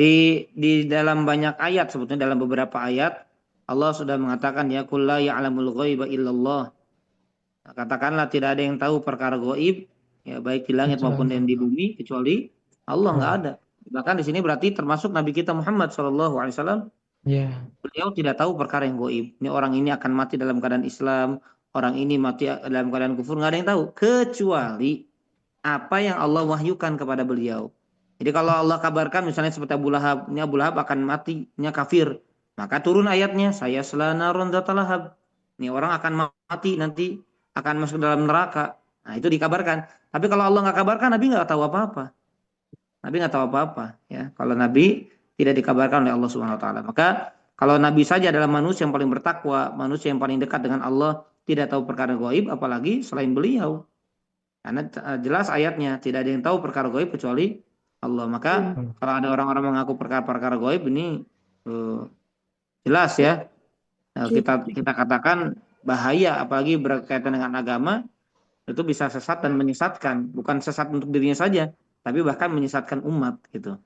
di dalam banyak ayat, sebetulnya dalam beberapa ayat Allah sudah mengatakan ya qul la ya'lamul ghaiba illallah. Nah, katakanlah tidak ada yang tahu perkara gaib ya baik di langit maupun Kecuali yang di Allah. bumi kecuali Allah, nggak Oh, ada. Bahkan di sini berarti termasuk Nabi kita Muhammad SAW, ya. beliau tidak tahu perkara yang gaib. Ini orang ini akan mati dalam keadaan Islam, orang ini mati dalam keadaan kufur, nggak ada yang tahu kecuali apa yang Allah wahyukan kepada beliau. Jadi kalau Allah kabarkan misalnya seperti Abu Lahab, ini Abu Lahab akan matinya kafir, maka turun ayatnya saya selanaron datalahab. Ini orang akan mati nanti akan masuk dalam neraka. Nah itu dikabarkan. Tapi kalau Allah nggak kabarkan, Nabi nggak tahu apa-apa. Nabi nggak tahu apa-apa ya. Kalau Nabi tidak dikabarkan oleh Allah Subhanahu Wa Taala, maka kalau Nabi saja adalah manusia yang paling bertakwa, manusia yang paling dekat dengan Allah, tidak tahu perkara gaib, apalagi selain beliau. Karena jelas ayatnya tidak ada yang tahu perkara gaib kecuali Allah. Maka kalau ada orang-orang mengaku perkara-perkara gaib ini jelas ya kita katakan bahaya, apalagi berkaitan dengan agama itu bisa sesat dan menyesatkan. Bukan sesat untuk dirinya saja, tapi bahkan menyesatkan umat gitu.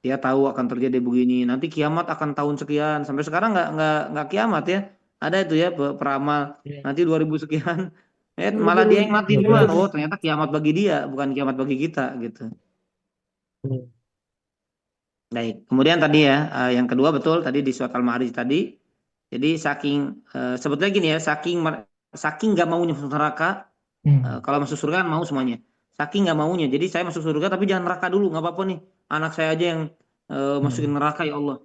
Dia tahu akan terjadi begini, nanti kiamat akan tahun sekian. Sampai sekarang nggak kiamat ya. Ada itu ya peramal nanti 2000 sekian. Malah dia yang mati duluan. Oh, ternyata kiamat bagi dia, bukan kiamat bagi kita gitu. Baik. Kemudian tadi ya, yang kedua betul tadi di surat Al-Ma'arij tadi. Jadi sebetulnya gini ya, saking nggak maunya masuk neraka. Kalau masuk surga kan mau semuanya. Saking nggak maunya. Jadi saya masuk surga tapi jangan neraka dulu, nggak apa-apa nih. Anak saya aja yang masukin neraka ya Allah.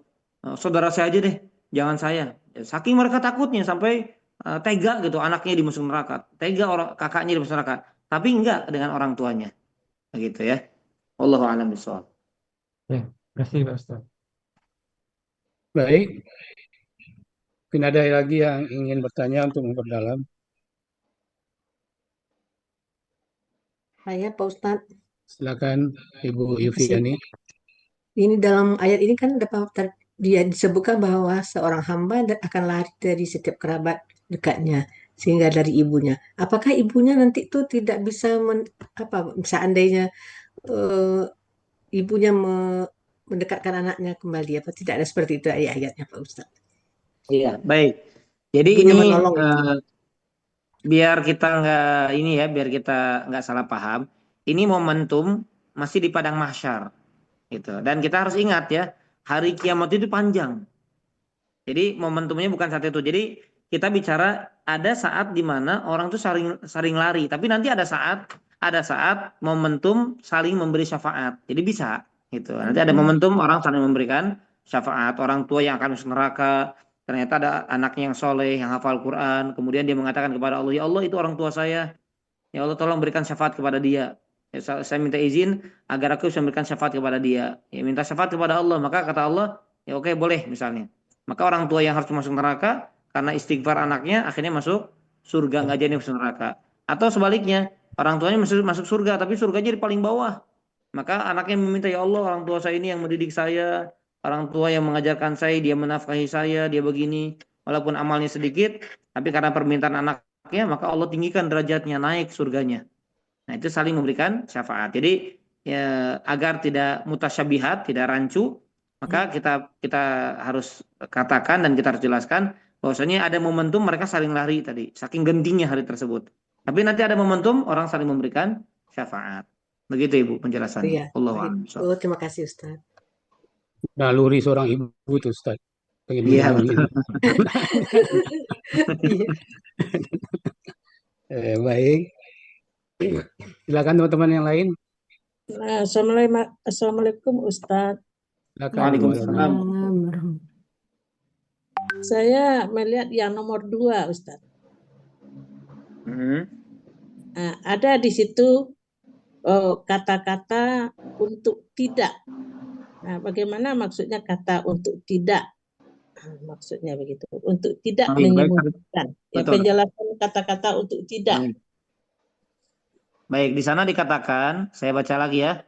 Saudara saya aja deh, jangan saya. Saking mereka takutnya sampai tega gitu anaknya dimasukin neraka, tega orang kakaknya dimasukin neraka. Tapi enggak dengan orang tuanya. Begitu ya. Wallahu a'lam bishawab. Ya, terima kasih Pak Ustadz. Baik, mungkin ada lagi yang ingin bertanya untuk memperdalam. Saya Pak Ustadz, Silakan Ibu terima kasih. Yufiani. Ini dalam ayat ini kan dia disebutkan bahwa seorang hamba akan lari dari setiap kerabat dekatnya sehingga dari ibunya. Apakah ibunya nanti tuh tidak bisa seandainya ibunya mendekatkan anaknya kembali, apa tidak ada seperti itu ayat-ayatnya Pak Ustadz? Iya, baik. Jadi Ibunya ini menolong itu. biar kita biar kita nggak salah paham. Ini momentum masih di padang mahsyar, gitu. Dan kita harus ingat ya, hari kiamat itu panjang. Jadi momentumnya bukan saat itu. Jadi kita bicara ada saat di mana orang tuh saling lari, tapi nanti ada saat momentum saling memberi syafaat. Jadi bisa gitu. Nanti ada momentum orang saling memberikan syafaat. Orang tua yang akan masuk neraka, ternyata ada anaknya yang soleh, yang hafal Quran, kemudian dia mengatakan kepada Allah, ya Allah itu orang tua saya, ya Allah tolong berikan syafaat kepada dia. Ya, saya minta izin agar aku bisa memberikan syafaat kepada dia. Ya minta syafaat kepada Allah, maka kata Allah, ya oke boleh misalnya. Maka orang tua yang harus masuk neraka karena istighfar anaknya akhirnya masuk surga, nggak jadi masuk neraka. Atau sebaliknya, orang tuanya masuk surga tapi surganya di paling bawah. Maka anaknya meminta, ya Allah orang tua saya ini yang mendidik saya, orang tua yang mengajarkan saya, dia menafkahi saya, dia begini. Walaupun amalnya sedikit, tapi karena permintaan anaknya, maka Allah tinggikan derajatnya, naik surganya. Nah itu saling memberikan syafaat. Jadi ya, agar tidak mutasyabihat, tidak rancu, maka kita harus katakan dan kita harus jelaskan bahwasanya ada momentum mereka saling lari tadi, saking gentingnya hari tersebut. Tapi nanti ada momentum orang saling memberikan syafaat. Begitu Ibu penjelasannya. Iya. Allahu Baik. a'lam. Oh, terima kasih Ustadz. Naluri seorang ibu itu Ustaz. Pengen Iya melindungi. betul. Iya. Baik. Silakan teman-teman yang lain. Assalamualaikum Ustadz. Silakan. Waalaikumsalam. Saya melihat yang nomor 2 Ustadz. Nah, ada di situ kata-kata untuk tidak. Nah, bagaimana maksudnya kata untuk tidak? Maksudnya begitu. Untuk tidak menyebutkan. Ya, penjelasan kata-kata untuk tidak. Baik, di sana dikatakan, saya baca lagi ya.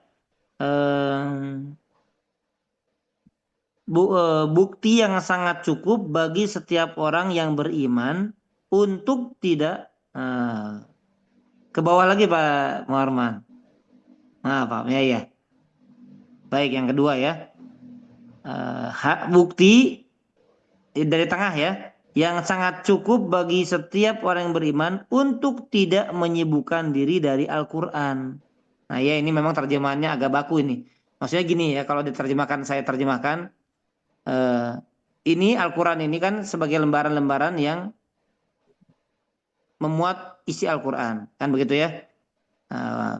Bukti yang sangat cukup bagi setiap orang yang beriman untuk tidak ke bawah lagi Pak Muharman. Nah, Pak, ya. Baik, yang kedua ya. Bukti dari tengah ya, yang sangat cukup bagi setiap orang yang beriman untuk tidak menyibukkan diri dari Al-Quran. Nah ya, ini memang terjemahannya agak baku ini. Maksudnya gini ya, kalau diterjemahkan, saya terjemahkan, ini Al-Quran ini kan sebagai lembaran-lembaran yang memuat isi Al-Quran, kan begitu ya.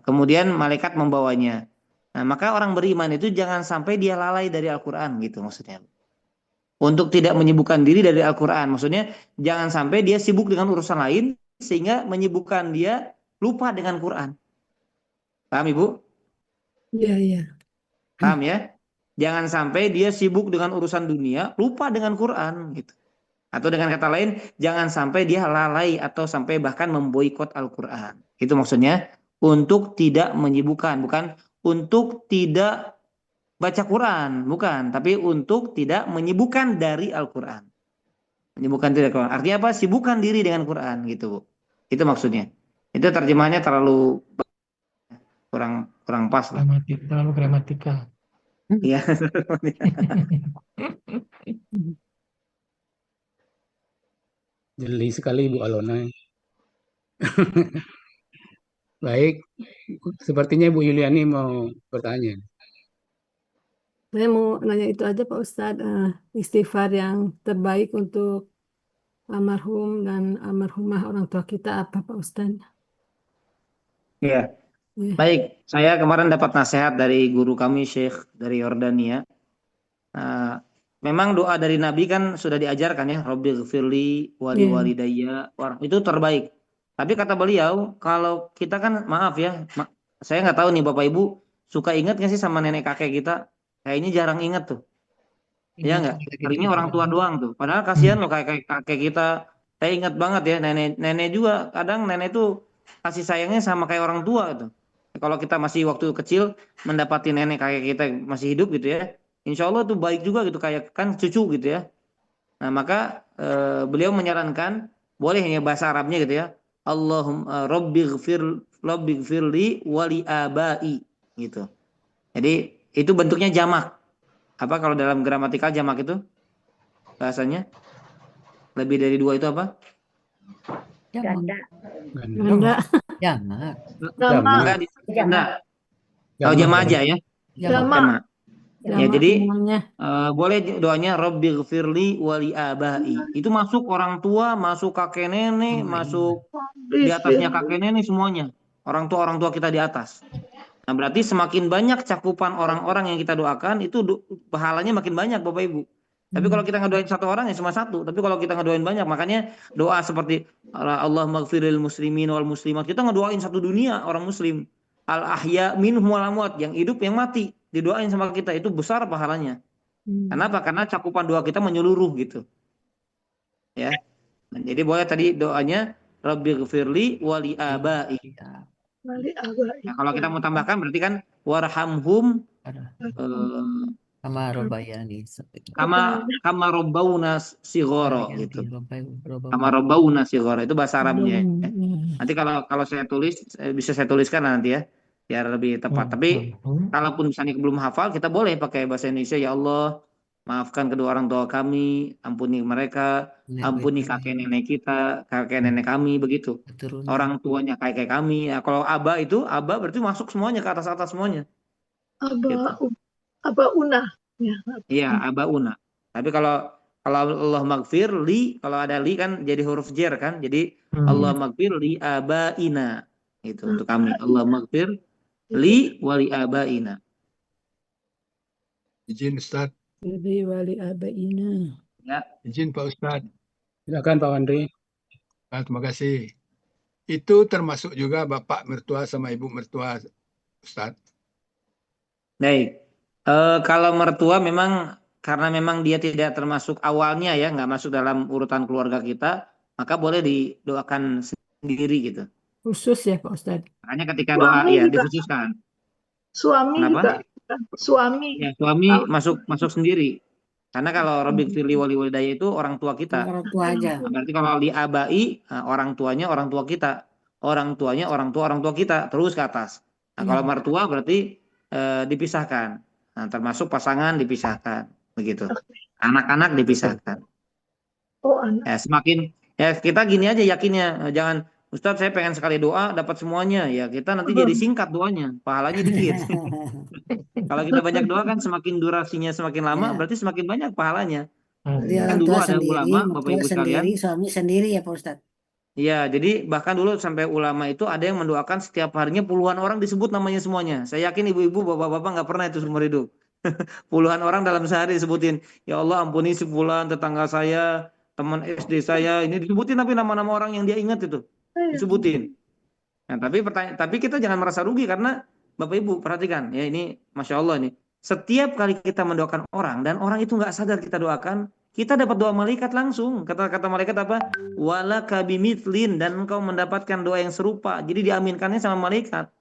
Kemudian malaikat membawanya. Nah maka orang beriman itu jangan sampai dia lalai dari Al-Quran gitu maksudnya. Untuk tidak menyibukkan diri dari Al-Quran. Maksudnya jangan sampai dia sibuk dengan urusan lain sehingga menyibukkan dia lupa dengan Quran. Paham Ibu? Iya. Paham ya? Jangan sampai dia sibuk dengan urusan dunia, lupa dengan Quran gitu. Atau dengan kata lain, jangan sampai dia lalai atau sampai bahkan memboikot Al-Quran. Itu maksudnya untuk tidak menyibukkan, bukan untuk tidak baca Quran, bukan, tapi untuk tidak menyibukkan dari Al-Quran. Menyibukkan diri dengan Quran. Artinya apa? Sibukkan diri dengan Quran gitu, Bu. Itu maksudnya. Itu terjemahannya terlalu kurang pas lah. Terlalu gramatikal. Iya. Jeli sekali Bu Alona. Baik, sepertinya Bu Yuliani mau bertanya. Saya mau nanya itu aja Pak Ustadz, istighfar yang terbaik untuk almarhum dan almarhumah orang tua kita apa Pak Ustadz? Iya. Iya. Baik, saya kemarin dapat nasihat dari guru kami Syekh dari Yordania. Memang doa dari Nabi kan sudah diajarkan ya, Rabbighfirli wali walidayya, itu terbaik. Tapi kata beliau, kalau kita kan maaf ya, saya nggak tahu nih Bapak Ibu suka ingat nggak sih sama nenek kakek kita? Kayaknya jarang ingat tuh. Ya nggak? Seringnya orang tua doang tuh. Padahal kasihan loh kakek kita. Saya ingat banget ya, nenek juga kadang nenek tuh kasih sayangnya sama kayak orang tua gitu. Kalau kita masih waktu kecil mendapati nenek kakek kita masih hidup gitu ya, insya Allah tuh baik juga gitu kayak kan cucu gitu ya. Nah maka beliau menyarankan boleh ya bahasa Arabnya gitu ya. Allahumma Rabbighfirli wali abai gitu. Jadi itu bentuknya jamak. Apa kalau dalam gramatikal jamak itu bahasanya? Lebih dari dua itu apa? Ganda. Jamak. Enggak. Oh jama aja ya. Jama. Ya jadi boleh doanya Rabbighfirli wali abai. Itu masuk orang tua, masuk kakek nenek, masuk di atasnya kakek nenek semuanya. Orang tua kita di atas. Nah berarti semakin banyak cakupan orang-orang yang kita doakan itu pahalanya makin banyak Bapak Ibu. Tapi kalau kita ngedoain satu orang ya cuma satu. Tapi kalau kita ngedoain banyak, makanya doa seperti Allah maghfiril muslimin wal muslimat. Kita ngedoain satu dunia orang muslim. Al ahya minhum wal amwat, yang hidup yang mati didoain sama kita, itu besar pahalanya. Kenapa? Karena cakupan doa kita menyeluruh gitu. Ya. Nah, jadi boleh tadi doanya Rabbighfirli wali abai. Nah, kalau kita mau tambahkan berarti kan warhamhum Kama robayani. Kama robbauna sighara gitu. Kama robbauna sighara itu bahasa Arabnya. Nanti kalau saya tulis bisa saya tuliskan nanti ya biar lebih tepat. Tapi kalaupun misalnya belum hafal kita boleh pakai bahasa Indonesia. Ya Allah, maafkan kedua orang tua kami, ampuni mereka, ampuni kakek nenek kita, kakek nenek kami begitu. Orang tuanya kakek kami. Nah, kalau aba itu berarti masuk semuanya ke atas semuanya. Aba una. Iya, aba una. Tapi kalau Allah maghfir li, kalau ada li kan jadi huruf jer kan. Jadi Allah maghfir li abaina. Itu untuk kami. Allah maghfir li wali abaina. Izin Ustaz. Li wali abaina. Ya. Izin Pak Ustaz. Silakan Pak Wandri. Terima kasih. Itu termasuk juga bapak mertua sama ibu mertua Ustaz. Baik. Kalau mertua memang karena memang dia tidak termasuk awalnya ya, nggak masuk dalam urutan keluarga kita, maka boleh didoakan sendiri gitu. khusus ya Pak Ustadz. Makanya ketika doa Suami ya juga, dikhususkan. suami Kenapa? juga, suami. Ya, suami Kalau masuk sendiri. Karena kalau Rabbik firli wali walidayya itu orang tua kita. Orang tua aja. Nah, berarti kalau di abai, orang tuanya orang tua kita. Orang tuanya orang tua kita. Terus ke atas. Nah, kalau mertua berarti dipisahkan. Nah, termasuk pasangan dipisahkan. Begitu. Anak-anak dipisahkan. oh anak. Semakin kita gini aja yakinnya. Jangan, Ustadz saya pengen sekali doa dapat semuanya. Ya kita nanti jadi singkat doanya. Pahalanya dikit. Kalau kita banyak doa kan semakin durasinya semakin lama, Ya. berarti semakin banyak pahalanya. Jadi Kan orang dulu tua ada sendiri, ulama, Bapak mertua Ibu sekalian. sendiri, suami sendiri ya Pak Ustadz. Iya, jadi bahkan dulu sampai ulama itu ada yang mendoakan setiap harinya puluhan orang disebut namanya semuanya. Saya yakin ibu-ibu, bapak-bapak nggak pernah itu seumur hidup. Puluhan orang dalam sehari disebutin. Ya Allah ampuni si fulan, tetangga saya, teman SD saya. Ini disebutin tapi nama-nama orang yang dia ingat itu. Disebutin. Nah, tapi kita jangan merasa rugi karena Bapak Ibu perhatikan ya, ini Masya Allah nih. Setiap kali kita mendoakan orang dan orang itu nggak sadar kita doakan, kita dapat doa malaikat langsung. Kata malaikat apa? Walaka bimithlim, dan engkau mendapatkan doa yang serupa. Jadi diaminkannya sama malaikat.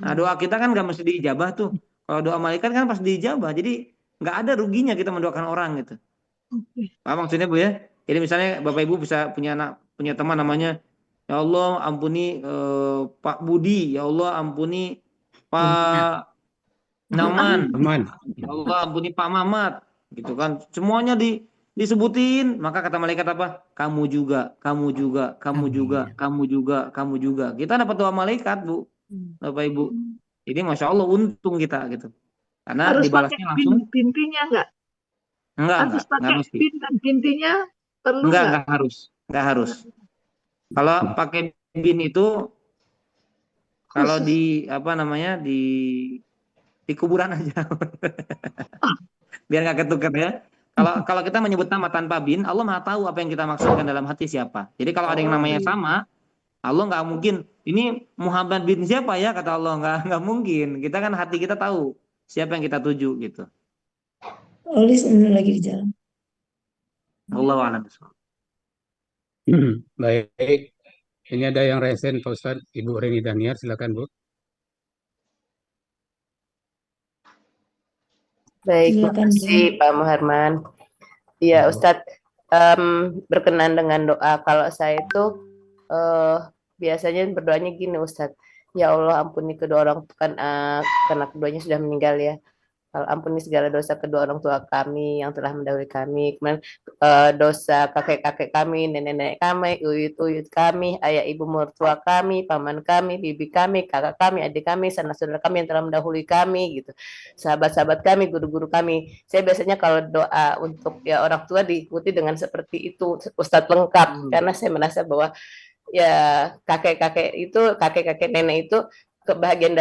Nah, doa kita kan nggak mesti diijabah tuh. Kalau doa malaikat kan pasti diijabah. Jadi nggak ada ruginya kita mendoakan orang gitu. Paham maksudnya Bu ya? Jadi misalnya Bapak Ibu bisa punya teman namanya, ya Allah ampuni Pak Budi, ya Allah ampuni Pak Naman, ya Allah ampuni Pak Mamat, gitu kan. Semuanya disebutin, maka kata malaikat apa? Kamu juga, kamu juga, kamu juga, kamu juga, kamu juga. Kita dapat doa malaikat Bu, Bapak Ibu. Jadi Masya Allah untung kita gitu. Karena harus dibalasnya pakai langsung. pintinya enggak? Harus Enggak pakai mesti. pin dan pintinya perlu Enggak harus. Kalau pakai bin itu kalau di di kuburan aja. Biar nggak ketukar ya. Kalau kita menyebut nama tanpa bin, Allah Maha tahu apa yang kita maksudkan dalam hati siapa. Jadi kalau ada yang namanya sama, Allah nggak mungkin. Ini Muhammad bin siapa ya, kata Allah, nggak mungkin. Kita kan hati kita tahu siapa yang kita tuju gitu. Olis ini lagi di jalan. Wallahu a'lam. Baik, ini ada yang resen Pak Ustadz, Ibu Reni Daniar, silakan Bu. Baik, Silakan, makasih Pak Muharman. Iya Ustadz, berkenan dengan doa. Kalau saya itu biasanya berdoanya gini Ustadz, ya Allah ampuni kedua orang kan karena keduanya sudah meninggal ya. Kalau ampuni segala dosa kedua orang tua kami yang telah mendahului kami, kemudian dosa kakek-kakek kami, nenek-nenek kami, uyut-uyut kami, ayah ibu mertua kami, paman kami, bibi kami, kakak kami, adik kami, saudara-saudara kami yang telah mendahului kami, gitu, sahabat-sahabat kami, guru-guru kami. Saya biasanya kalau doa untuk ya orang tua diikuti dengan seperti itu, Ustadz lengkap, karena saya merasa bahwa ya kakek-kakek nenek itu kebahagiaan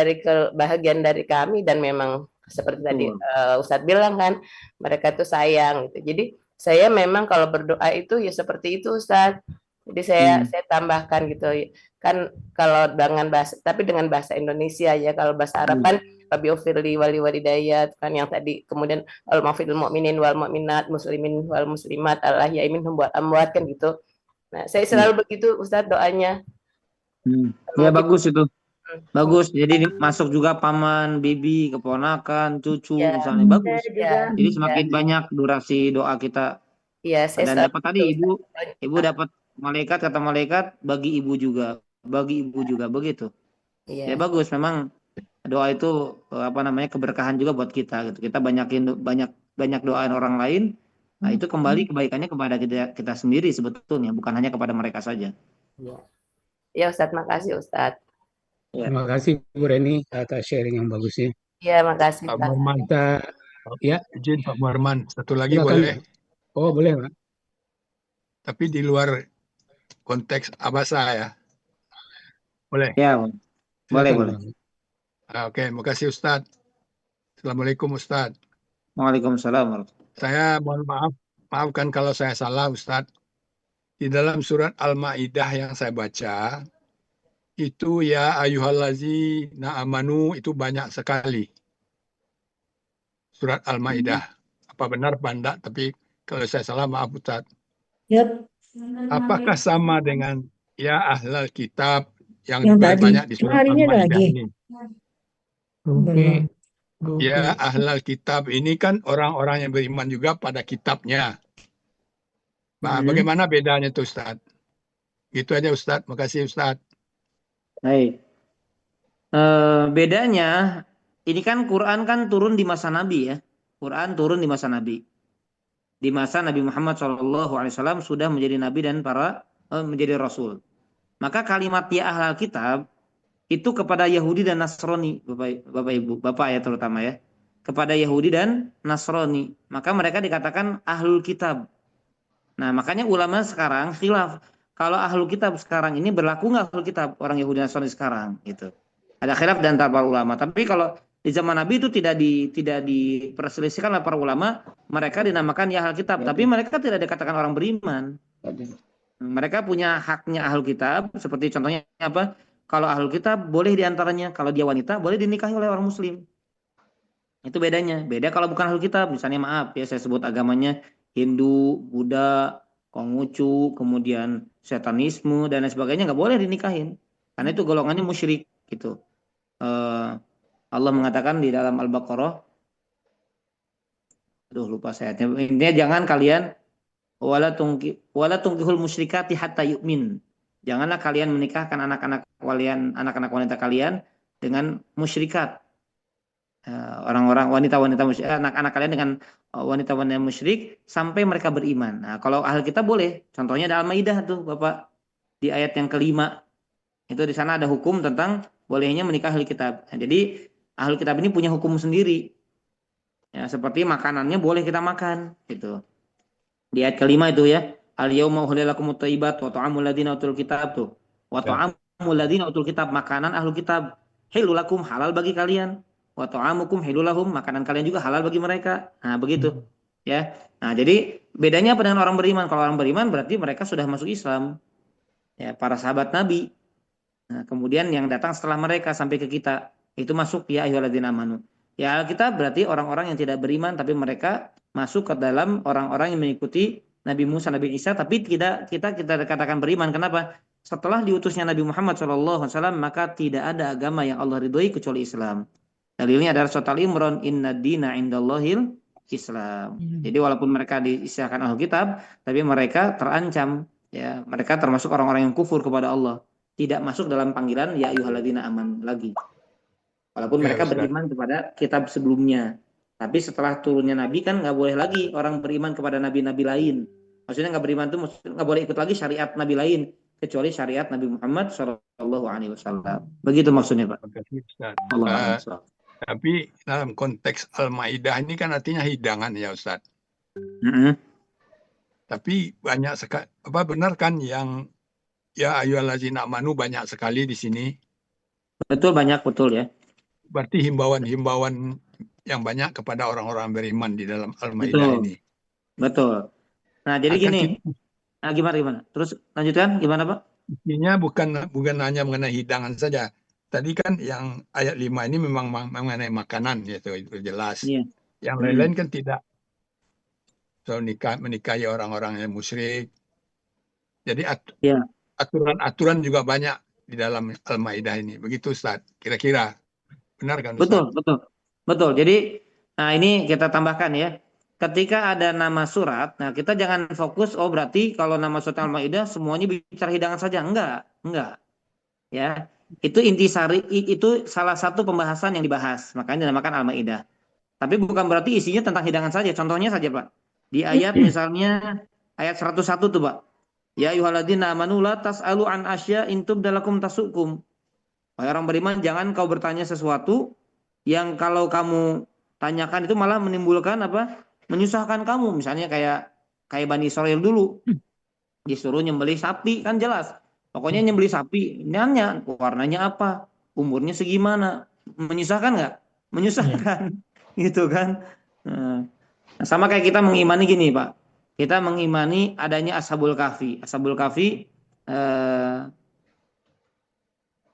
dari kami, dan memang seperti tadi Ustadz bilang kan, mereka itu sayang gitu. Jadi saya memang kalau berdoa itu ya seperti itu Ustadz. Jadi saya tambahkan gitu kan, kalau dengan bahasa Indonesia ya. Kalau bahasa Arab kan Rabbighfirli wali walidayya kan, yang tadi, kemudian al-mafidul mu'minin wal mu'minat muslimin wal muslimat al-ahya'i minhum wal amwat kan gitu. Nah, saya selalu begitu Ustadz doanya. Ya bagus itu. Bagus, jadi masuk juga paman, bibi, keponakan, cucu, misalnya bagus. Jadi semakin banyak durasi doa kita. Dan dapat tadi ibu dapat malaikat, kata malaikat bagi ibu juga begitu. Ya bagus, memang doa itu keberkahan juga buat kita gitu. Kita banyak doain orang lain. Nah, itu kembali kebaikannya kepada kita sendiri sebetulnya, bukan hanya kepada mereka saja. Ya Ustadz, makasih Ustadz. Terima kasih Bu Reni atas sharing yang bagusnya. Iya, makasih Pak Muharman. Ya, izin Pak Muharman, satu lagi silakan. boleh? Oh, boleh Pak. Tapi di luar konteks abasa ya. Boleh? Ya, boleh. Oke, makasih Ustadz. Assalamualaikum Ustadz. Waalaikumsalam. Saya mohon maafkan kalau saya salah Ustadz. Di dalam surat Al-Maidah yang saya baca, itu ya ayyuhallazina amanu itu banyak sekali. Surat Al-Maidah. Apa benar Pak enggak? Tapi kalau saya salah maaf Ustaz. Yep. Apakah sama dengan ya ahlal kitab yang Yang tadi. banyak di Cuma surat hari ini ada Al-Maidah lagi. ini. Gopi, Belum. Ya, Gopi. ahlal kitab ini kan orang-orang yang beriman juga pada kitabnya. Nah, bagaimana bedanya tuh Ustaz? Gitu aja Ustaz. Makasih Ustaz. Baik. Bedanya, ini kan Quran kan turun di masa Nabi ya. Quran turun di masa Nabi. Di masa Nabi Muhammad SAW sudah menjadi Nabi dan menjadi Rasul. Maka kalimat ya ahlal kitab itu kepada Yahudi dan Nasrani, Bapak Ibu, Bapak ya terutama ya. Kepada Yahudi dan Nasrani. Maka mereka dikatakan ahlul kitab. Nah makanya ulama sekarang khilaf. Kalau ahlul kitab sekarang ini berlaku nggak ahlul kitab orang Yahudi dan Nasrani sekarang gitu. Ada khilaf dan para ulama. Tapi kalau di zaman Nabi itu tidak diperselisihkan oleh para ulama, mereka dinamakan ya ahlul kitab. Tapi mereka tidak dikatakan orang beriman. Mereka punya haknya ahlul kitab. Seperti contohnya apa? Kalau ahlul kitab boleh diantaranya, kalau dia wanita boleh dinikahi oleh orang Muslim. Itu bedanya. Beda kalau bukan ahlul kitab. Misalnya maaf ya saya sebut agamanya Hindu, Buddha, Konghucu, kemudian satanisme dan lain sebagainya nggak boleh dinikahin. Karena itu golongannya musyrik gitu. Allah mengatakan di dalam Al-Baqarah, aduh lupa ayatnya. Intinya jangan kalian wala tungkihul musyrikati hatta yu'min. Janganlah kalian menikahkan anak-anak wanita kalian dengan musyrikat. Orang-orang wanita-wanita musyrik, anak-anak kalian dengan wanita-wanita musyrik sampai mereka beriman. Nah, kalau ahli kitab boleh. Contohnya dalam Al-Maidah tuh, Bapak, di ayat yang kelima. Itu di sana ada hukum tentang bolehnya menikah ahli kitab. Nah, jadi ahli kitab ini punya hukum sendiri. Ya, seperti makanannya boleh kita makan, gitu. Di ayat kelima itu ya, al-yauma uhilla lakumut thayyibat wa ta'amul ladzina utul kitab tuh. Wa ta'amul ladzina utul kitab, makanan ahli kitab. Hilul lakum, halal bagi kalian. Wa ta'amukum hilul lahum, makanan kalian juga halal bagi mereka. Nah, begitu. Ya. Nah, jadi bedanya apa dengan orang beriman? Kalau orang beriman berarti mereka sudah masuk Islam. Ya, para sahabat Nabi. Nah, kemudian yang datang setelah mereka sampai ke kita, itu masuk ya ayyuhalladzina amanu. Ya, kita berarti orang-orang yang tidak beriman tapi mereka masuk ke dalam orang-orang yang mengikuti Nabi Musa, Nabi Isa, tapi kita katakan beriman. Kenapa? Setelah diutusnya Nabi Muhammad SAW, maka tidak ada agama yang Allah ridhoi kecuali Islam. Dalilnya adalah surat Al-Imran, inna dina indallahil Islam. Jadi walaupun mereka diistilahkan ahli kitab, tapi mereka terancam. Ya, mereka termasuk orang-orang yang kufur kepada Allah. Tidak masuk dalam panggilan ya ayyuhalladzina aman lagi. Walaupun mereka beriman kepada kitab sebelumnya. Tapi setelah turunnya Nabi kan nggak boleh lagi orang beriman kepada nabi-nabi lain. Maksudnya nggak beriman itu nggak boleh ikut lagi syariat nabi lain kecuali syariat Nabi Muhammad SAW. Begitu maksudnya, Pak. Tapi dalam konteks Al-Maidah ini kan artinya hidangan ya Ustaz. Tapi banyak sekali, benar kan yang ya ayyuhalladzina amanu banyak sekali di sini? Betul, banyak, betul ya. Berarti himbauan-himbauan yang banyak kepada orang-orang beriman di dalam Al-Maidah ini. Betul. Nah, jadi gini. Nah, gimana? Terus lanjutkan, gimana Pak? Intinya bukan hanya mengenai hidangan saja. Tadi kan yang ayat 5 ini memang mengenai makanan, gitu, itu jelas. Iya. Yang lain-lain kan tidak. So, menikahi orang-orang yang musyrik. Jadi aturan-aturan juga banyak di dalam Al-Maidah ini. Begitu Ustaz, kira-kira. Benar kan Ustaz? Betul. Jadi, nah ini kita tambahkan ya. Ketika ada nama surat, nah kita jangan fokus, oh berarti kalau nama surat Al-Maidah semuanya bicara hidangan saja. Enggak. Ya, itu intisari, itu salah satu pembahasan yang dibahas. Makanya dinamakan Al-Maidah. Tapi bukan berarti isinya tentang hidangan saja. Contohnya saja, Pak. Di ayat misalnya ayat 101 tuh, Pak. Ya ayyuhalladzina amanu la tas'alu an asya in tubdalakum tasukum. Wahai orang beriman, jangan kau bertanya sesuatu yang kalau kamu tanyakan itu malah menimbulkan menyusahkan kamu. Misalnya kayak Bani Israil dulu. Disuruh nyembelih sapi, kan jelas. Pokoknya nyembelih sapi, nanya warnanya apa, umurnya segimana. Menyusahkan nggak? Menyusahkan. Gitu kan. Nah, sama kayak kita mengimani gini, Pak. Kita mengimani adanya Ashabul Kahfi. Ashabul Kahfi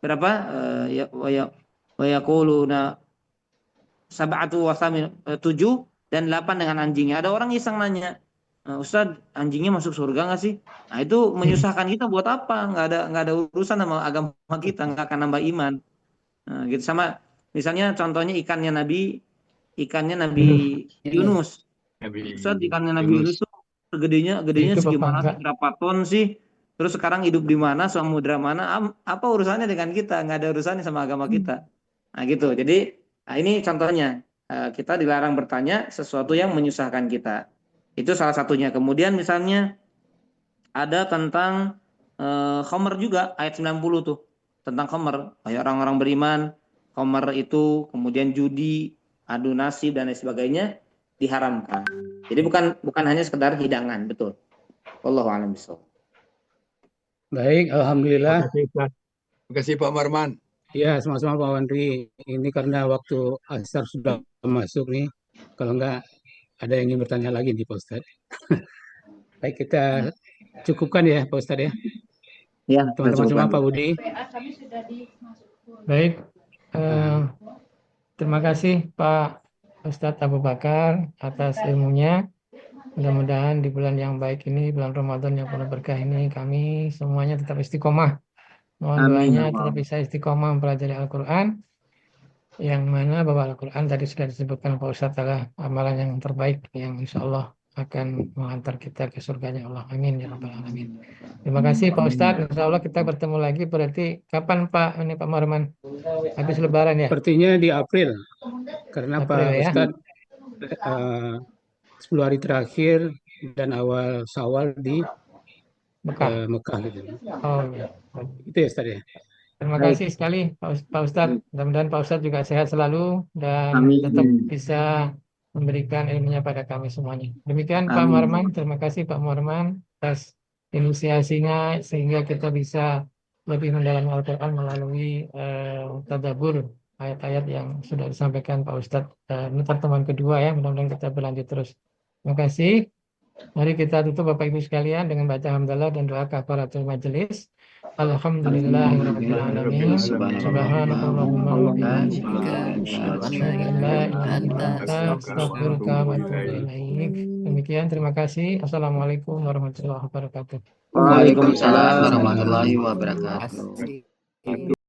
berapa? Wa yaquluna sab'atu wa 7 dan 8 dengan anjingnya. Ada orang iseng nanya, Ustadz, anjingnya masuk surga nggak sih? Nah, itu menyusahkan kita buat apa? Nggak ada urusan sama agama kita, nggak akan nambah iman. Nah, gitu sama misalnya contohnya ikannya Nabi Yunus. Ustadz, ikannya Nabi Yunus tuh gedenya Itu segimana Bapak sih, berapa ton sih? Terus sekarang hidup di mana, samudra mana? Apa urusannya dengan kita? Nggak ada urusannya sama agama kita. Nah, gitu. Jadi, ini contohnya. Kita dilarang bertanya sesuatu yang menyusahkan kita. Itu salah satunya. Kemudian misalnya ada tentang khamr juga, ayat 90 tuh. Tentang khamr. Kayak orang-orang beriman, khamr itu, kemudian judi, adu nasib, dan lain sebagainya, diharamkan. Jadi bukan hanya sekedar hidangan, betul. Wallahu a'lam bishawab. Baik, alhamdulillah. Terima kasih Pak Marman. Ya, sama-sama Pak Wandri. Ini karena waktu asar sudah masuk nih. Kalau enggak ada yang ingin bertanya lagi nih Pak Ustadz. Baik, kita cukupkan ya Pak Ustadz ya. Ya, teman-teman semua, Pak Budi. Baik, terima kasih Pak Ustadz Abu Bakar atas ilmunya. Mudah-mudahan di bulan yang baik ini, bulan Ramadan yang penuh berkah ini, kami semuanya tetap istiqomah. Mohon doanya tetap bisa istiqomah mempelajari Al-Quran, yang mana bahwa Al-Quran tadi sudah disebutkan Pak Ustadz adalah amalan yang terbaik yang insya Allah akan mengantar kita ke surganya Allah. Amin ya rabbal alamin. Terima kasih Pak Ustadz. Insya Allah kita bertemu lagi. Berarti kapan Pak Marman? Habis Lebaran ya? Sepertinya di April. Karena April, Pak ya? Ustadz 10 hari terakhir dan awal Syawal di Mekah gitu. Oh ya. Itu ya Ustadz ya. Terima kasih sekali Pak Ustadz. Mudah-mudahan Pak Ustadz juga sehat selalu dan tetap bisa memberikan ilmunya pada kami semuanya. Demikian Pak Marman. Terima kasih Pak Marman atas inisiasinya sehingga kita bisa lebih mendalami Al-Quran melalui tadabbur ayat-ayat yang sudah disampaikan Pak Ustadz. Ini pertemuan kedua ya. Mudah-mudahan kita berlanjut terus. Terima kasih. Mari kita tutup Bapak Ibu sekalian dengan baca hamdalah dan doa kafaratul majelis. Alhamdulillahirabbil alamin. Subhanakallahumma wa bihamdika asyhadu an la ilaha illa anta astaghfiruka wa atubu ilaik. Demikian, terima kasih. Assalamualaikum warahmatullahi wabarakatuh. Waalaikumsalam warahmatullahi wabarakatuh.